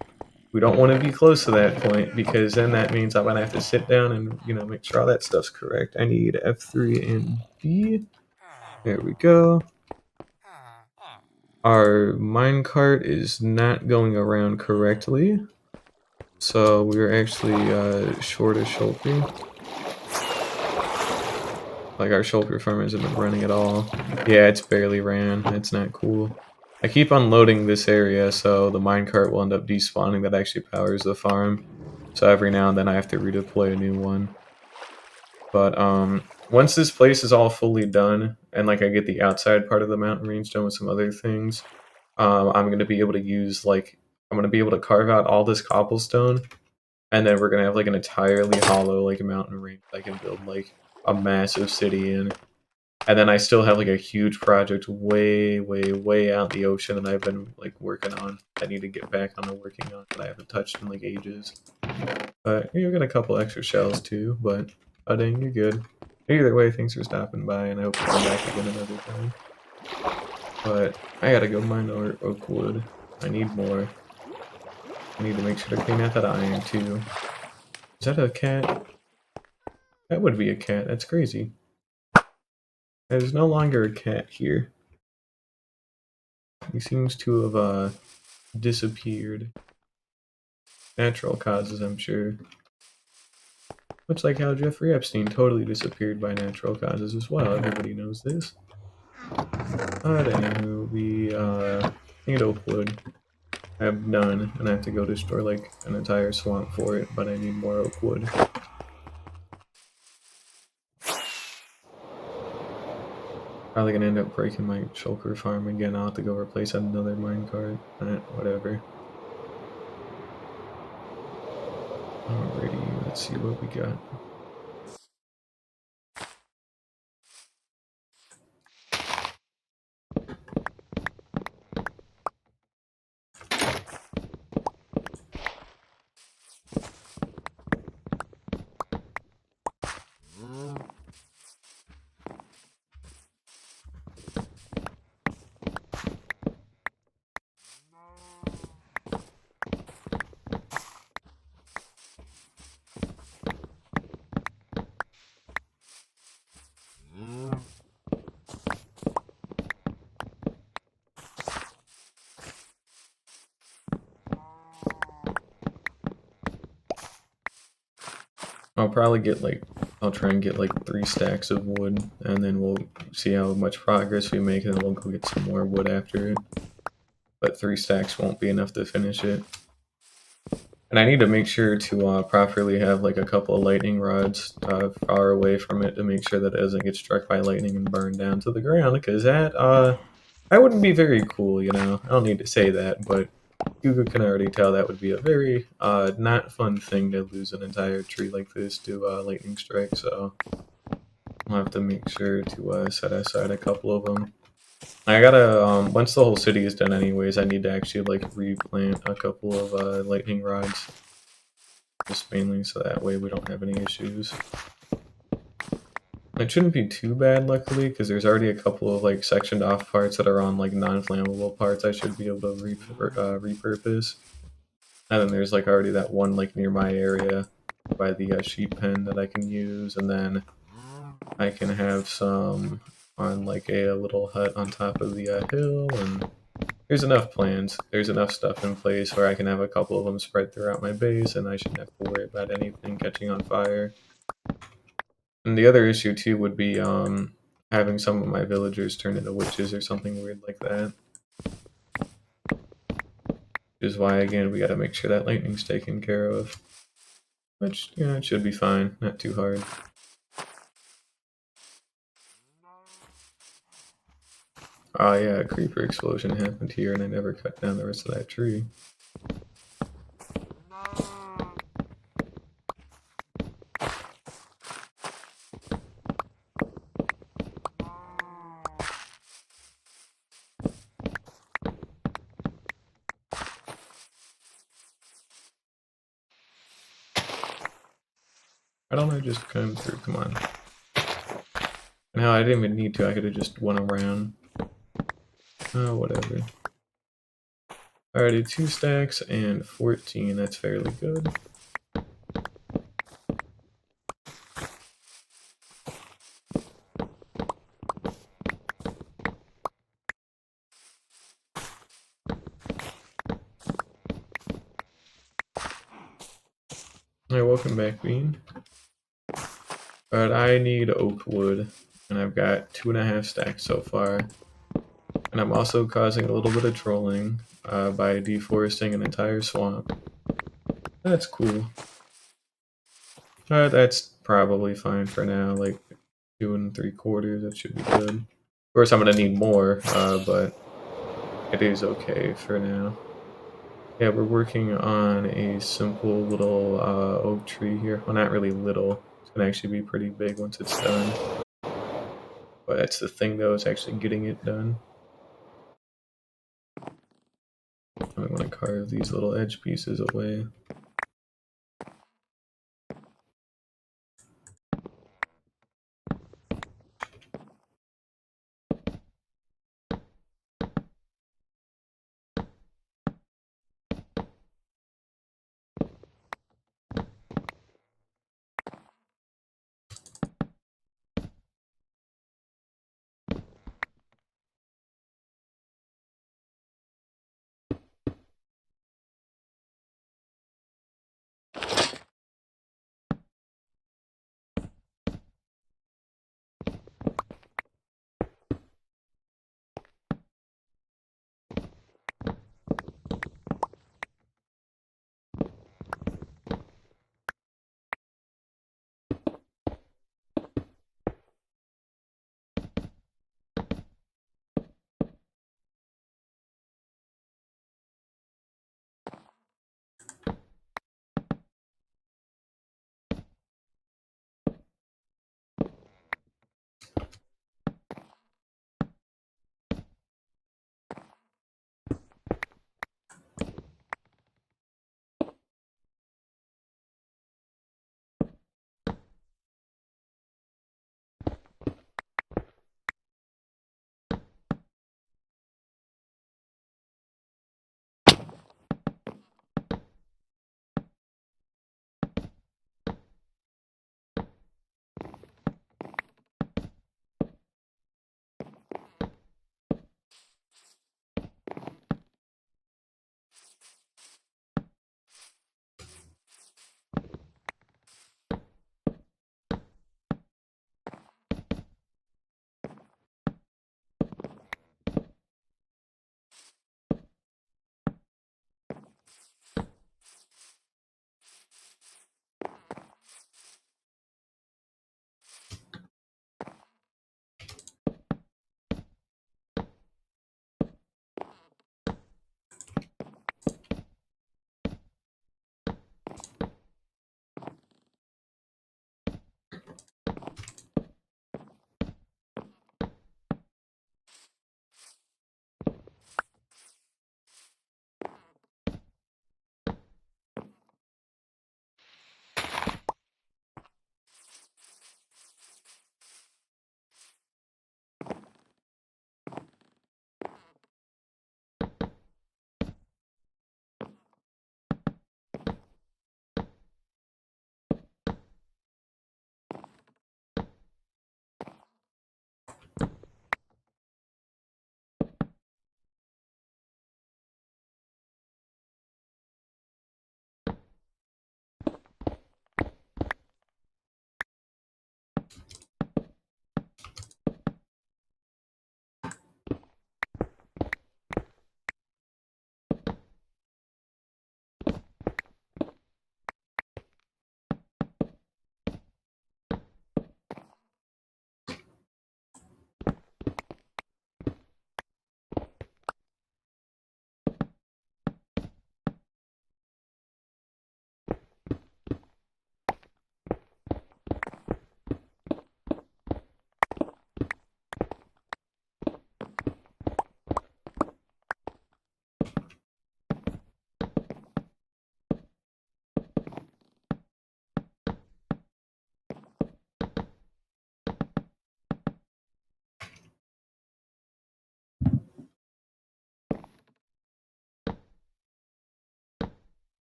S1: We don't want to be close to that point because then that means I'm gonna have to sit down and make sure all that stuff's correct. I need F3 and B. There we go. Our minecart is not going around correctly, so we're actually short a shulker. Like our shulker farm isn't running at all. Yeah, it's barely ran. It's not cool. I keep unloading this area, so the minecart will end up despawning that actually powers the farm. So every now and then I have to redeploy a new one. But once this place is all fully done, and like I get the outside part of the mountain range done with some other things, I'm gonna be able to use I'm gonna be able to carve out all this cobblestone, and then we're gonna have like an entirely hollow like mountain range I can build like a massive city in. And then I still have like a huge project way, way, way out in the ocean that I've been like working on. I need to get back on to working on that I haven't touched in like ages. But you got a couple extra shells too, but dang, you're good. Either way, thanks for stopping by, and I hope to come back again another time. But I gotta go mine oak wood. I need more. I need to make sure to clean out that iron too. Is that a cat? That would be a cat. That's crazy. There's no longer a cat here. He seems to have disappeared. Natural causes, I'm sure. Much like how Jeffrey Epstein totally disappeared by natural causes as well. Everybody knows this. But anywho, we need oak wood. I have none, and I have to go destroy like an entire swamp for it, but I need more oak wood. Probably gonna end up breaking my shulker farm again. I'll have to go replace another minecart. Whatever. Alrighty, let's see what we got. I'll probably get I'll try and get like 3 stacks of wood, and then we'll see how much progress we make, and then we'll go get some more wood after it. But 3 stacks won't be enough to finish it. And I need to make sure to properly have like a couple of lightning rods far away from it to make sure that it doesn't get struck by lightning and burn down to the ground, because that wouldn't be very cool, you know. I don't need to say that, but you can already tell that would be a very not fun thing to lose an entire tree like this to lightning strike, so I'll have to make sure to set aside a couple of them. I gotta, once the whole city is done anyways, I need to actually like replant a couple of lightning rods. Just mainly so that way we don't have any issues. It shouldn't be too bad, luckily, because there's already a couple of like sectioned off parts that are on like non-flammable parts I should be able to repurpose. And then there's like already that one like near my area by the sheep pen that I can use, and then I can have some on like a little hut on top of the hill, and there's enough plans. There's enough stuff in place where I can have a couple of them spread throughout my base, and I shouldn't have to worry about anything catching on fire. And the other issue too would be having some of my villagers turn into witches or something weird like that. Which is why, again, we gotta make sure that lightning's taken care of. Which, you know, it should be fine, not too hard. Oh yeah, a creeper explosion happened here and I never cut down the rest of that tree. Why don't I just come through? Come on. No, I didn't even need to. I could have just went around. Oh, whatever. Alrighty, 2 stacks and 14. That's fairly good. Hey, welcome back, Bean. But I need oak wood, and I've got 2.5 stacks so far. And I'm also causing a little bit of trolling by deforesting an entire swamp. That's cool. That's probably fine for now, like 2 3/4, that should be good. Of course, I'm gonna need more, but it is okay for now. Yeah, we're working on a simple little oak tree here. Well, not really little. It's gonna actually be pretty big once it's done. But that's the thing, though, is actually getting it done. I want to carve these little edge pieces away.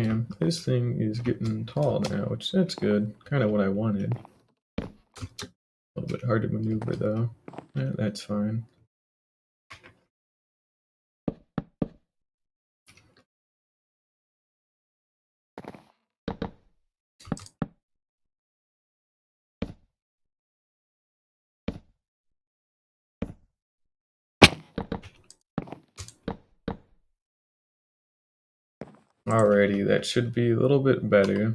S1: Damn, this thing is getting tall now, which that's good. Kind of what I wanted. A little bit hard to maneuver though. Yeah, that's fine. Alrighty, that should be a little bit better.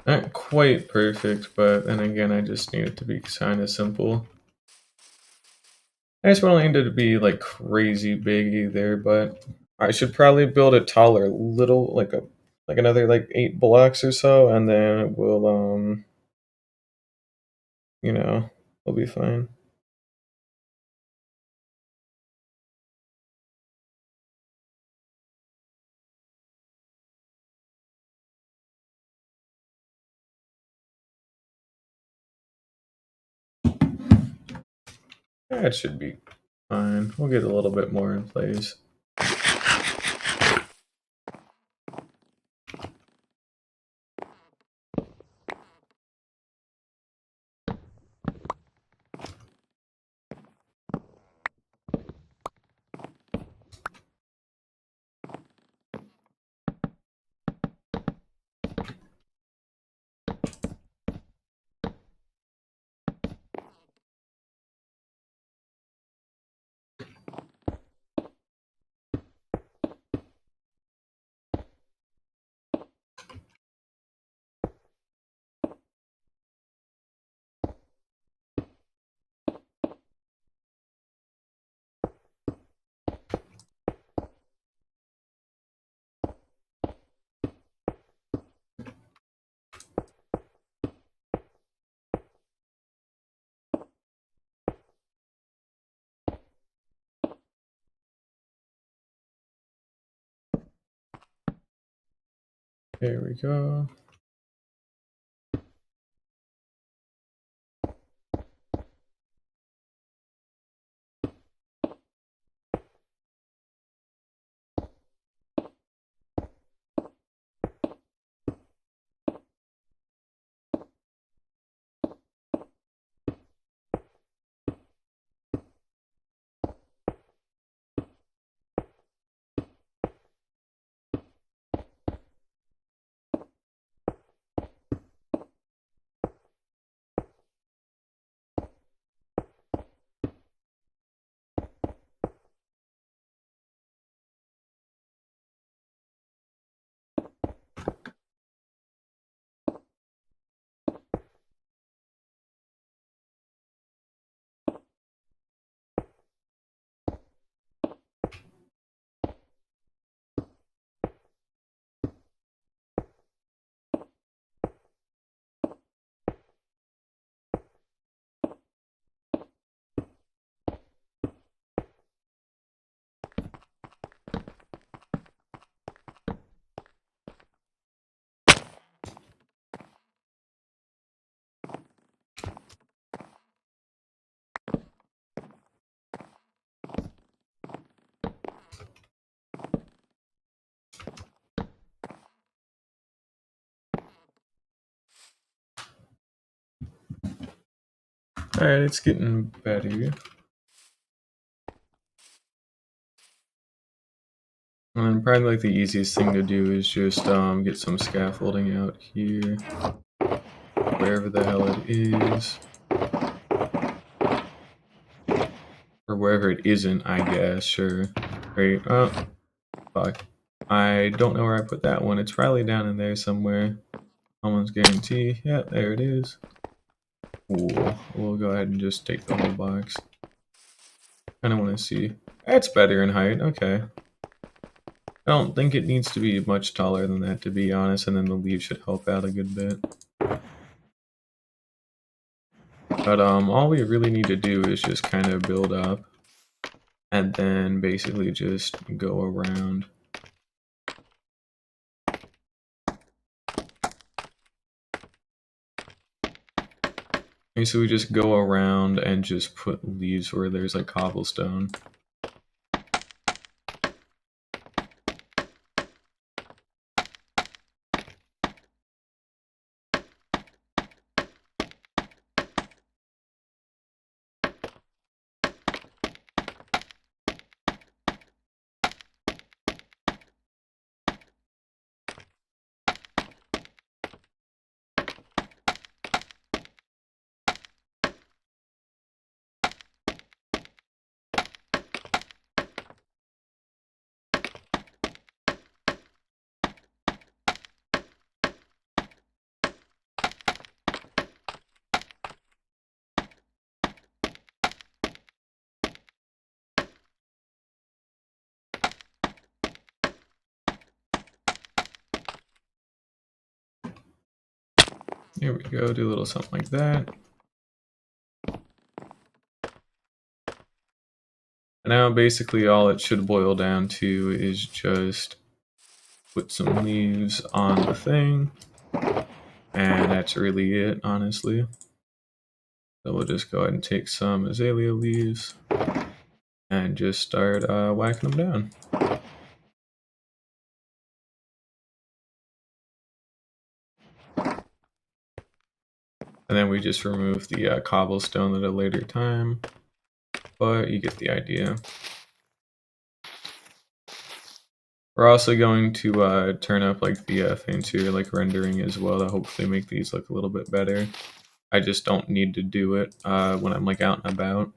S1: Not quite perfect, but then again, I just need it to be kind of simple. I just don't need it to be like crazy big either, but I should probably build it taller, little like another like 8 blocks or so, and then we'll you know, we'll be fine. That should be fine. We'll get a little bit more in place. There we go. Alright, it's getting better. And probably like the easiest thing to do is just get some scaffolding out here, wherever the hell it is, or wherever it isn't, I guess. Sure. Great. Oh, fuck. I don't know where I put that one. It's probably down in there somewhere. Almost guarantee. Yeah, there it is. Cool. We'll go ahead and just take the whole box. Kind of want to see. That's better in height. Okay. I don't think it needs to be much taller than that, to be honest, and then the leaves should help out a good bit. But all we really need to do is just kind of build up, and then basically just go around. And so we just go around and just put leaves where there's like cobblestone. Here we go, do a little something like that. And now basically all it should boil down to is just put some leaves on the thing. And that's really it, honestly. So we'll just go ahead and take some azalea leaves and just start whacking them down. And then we just remove the cobblestone at a later time, but you get the idea. We're also going to turn up like the fancier like rendering as well to hopefully make these look a little bit better. I just don't need to do it when I'm like out and about.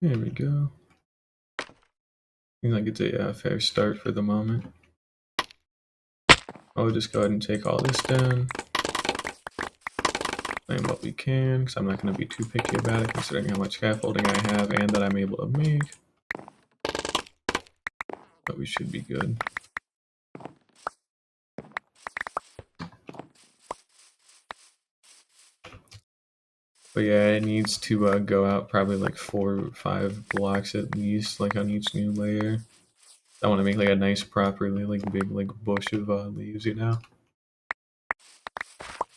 S1: There we go. Seems like it's a fair start for the moment. I'll just go ahead and take all this down. Claim what we can, because I'm not going to be too picky about it considering how much scaffolding I have and that I'm able to make. But we should be good. But yeah, it needs to go out probably like 4 or 5 blocks at least, like on each new layer. I want to make like a nice, properly like big like bush of leaves, you know.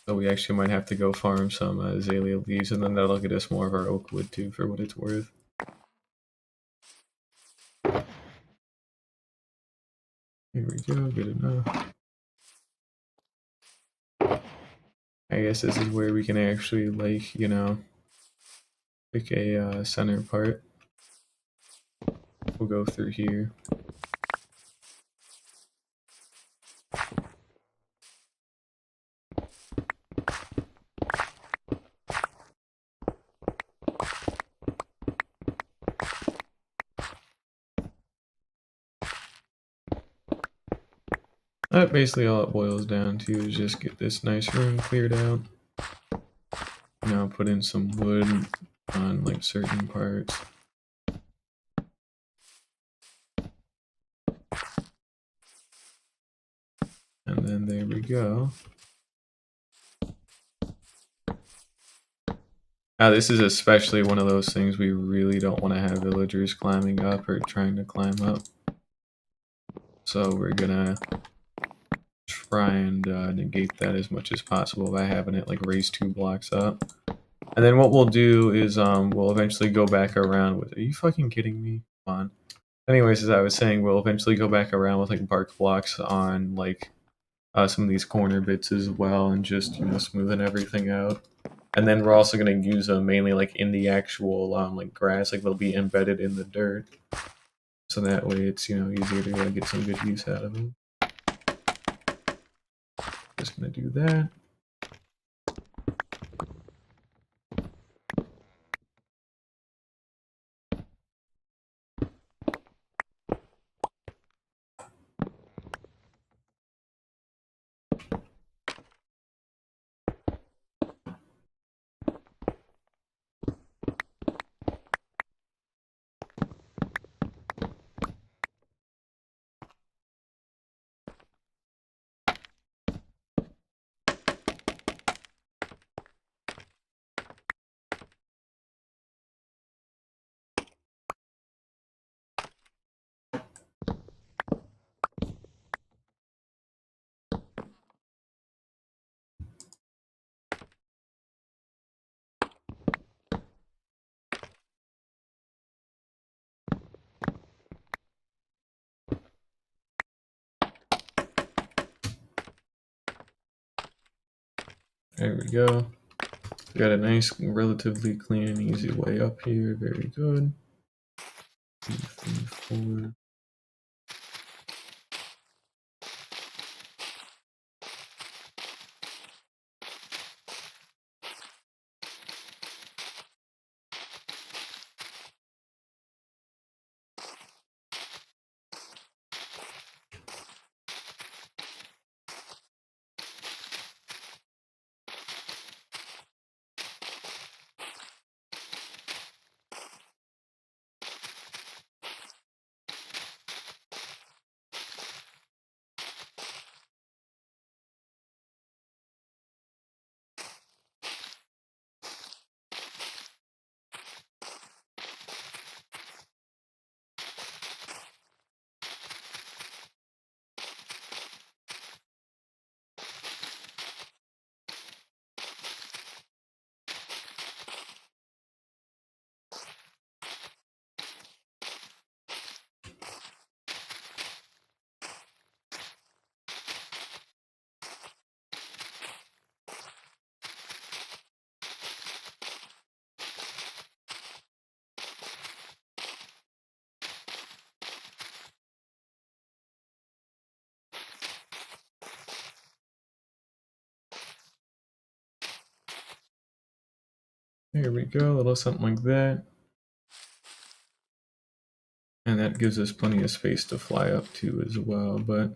S1: So we actually might have to go farm some azalea leaves, and then that'll get us more of our oak wood too, for what it's worth. Here we go, good enough. I guess this is where we can actually like, you know, pick a center part. We'll go through here. That basically all it boils down to is just get this nice room cleared out. Now put in some wood on like certain parts. And then there we go. Now this is especially one of those things we really don't want to have villagers climbing up or trying to climb up. So we're gonna try and negate that as much as possible by having it like raise 2 blocks up. And then what we'll do is we'll eventually go back around with, are you fucking kidding me? on. Anyways, as I was saying, we'll eventually go back around with like bark blocks on like some of these corner bits as well, and just smoothing everything out. And then we're also going to use them mainly like in the actual like grass, like they'll be embedded in the dirt, so that way it's easier to get some good use out of them. Just going to do that. There we go. We got a nice, relatively clean and easy way up here. Very good. 2, 3, 4. There we go, a little something like that. And that gives us plenty of space to fly up to as well, but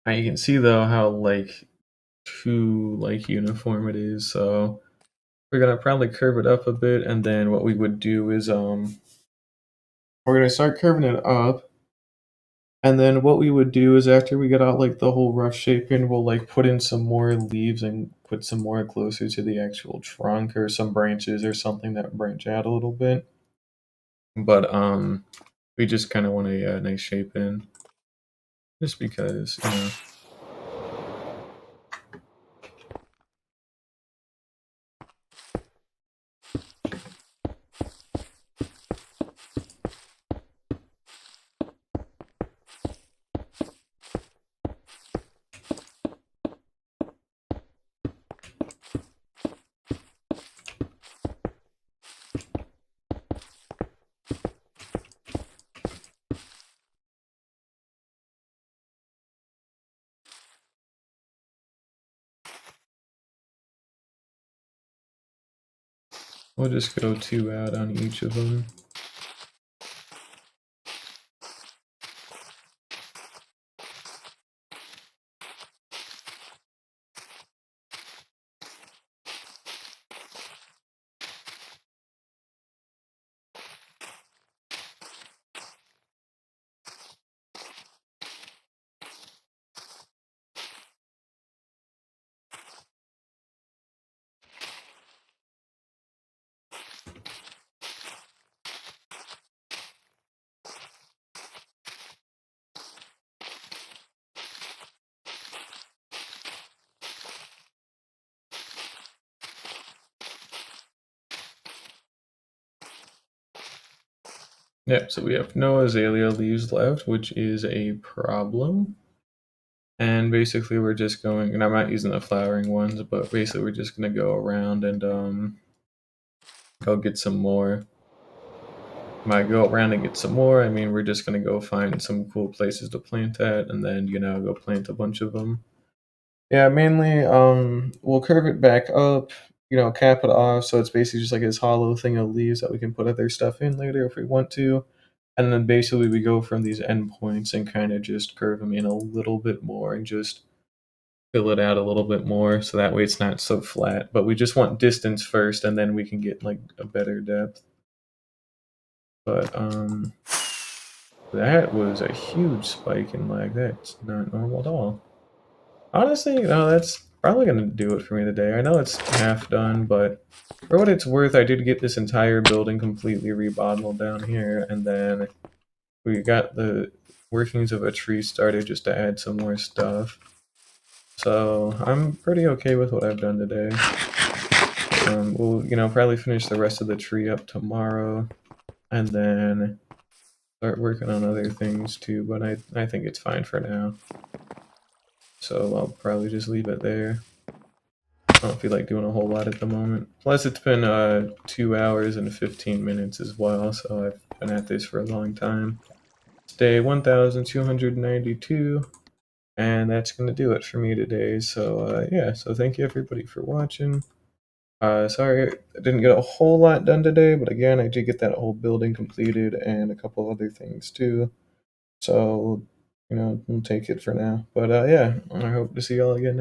S1: now you can see though how too uniform it is, so we're gonna probably curve it up a bit, and then what we would do is we're gonna start curving it up. And then what we would do is after we get out like the whole rough shape in, we'll like put in some more leaves and put some more closer to the actual trunk, or some branches or something that branch out a little bit. But we just kind of want a nice shape in, just because, we'll just go 2 out on each of them. Yep, so we have no azalea leaves left, which is a problem. And basically we're just going, and I'm not using the flowering ones, but basically we're just gonna go around and go get some more. Might go around and get some more. I mean, we're just gonna go find some cool places to plant at, and then go plant a bunch of them. Yeah, mainly we'll curve it back up, cap it off so it's basically just like this hollow thing of leaves that we can put other stuff in later if we want to. And then basically we go from these endpoints and kind of just curve them in a little bit more and just fill it out a little bit more so that way it's not so flat. But we just want distance first and then we can get like a better depth. But that was a huge spike in lag. That's not normal at all. Honestly, that's probably gonna do it for me today. I know it's half done, but for what it's worth, I did get this entire building completely remodeled down here, and then we got the workings of a tree started just to add some more stuff. So I'm pretty okay with what I've done today. We'll, probably finish the rest of the tree up tomorrow, and then start working on other things too. But I think it's fine for now. So I'll probably just leave it there. I don't feel like doing a whole lot at the moment. Plus, it's been 2 hours and 15 minutes as well, so I've been at this for a long time. It's day 1292, and that's going to do it for me today. So, yeah, so thank you everybody for watching. Sorry I didn't get a whole lot done today, but again, I did get that whole building completed and a couple other things too. So, we'll take it for now. But yeah, I hope to see y'all again next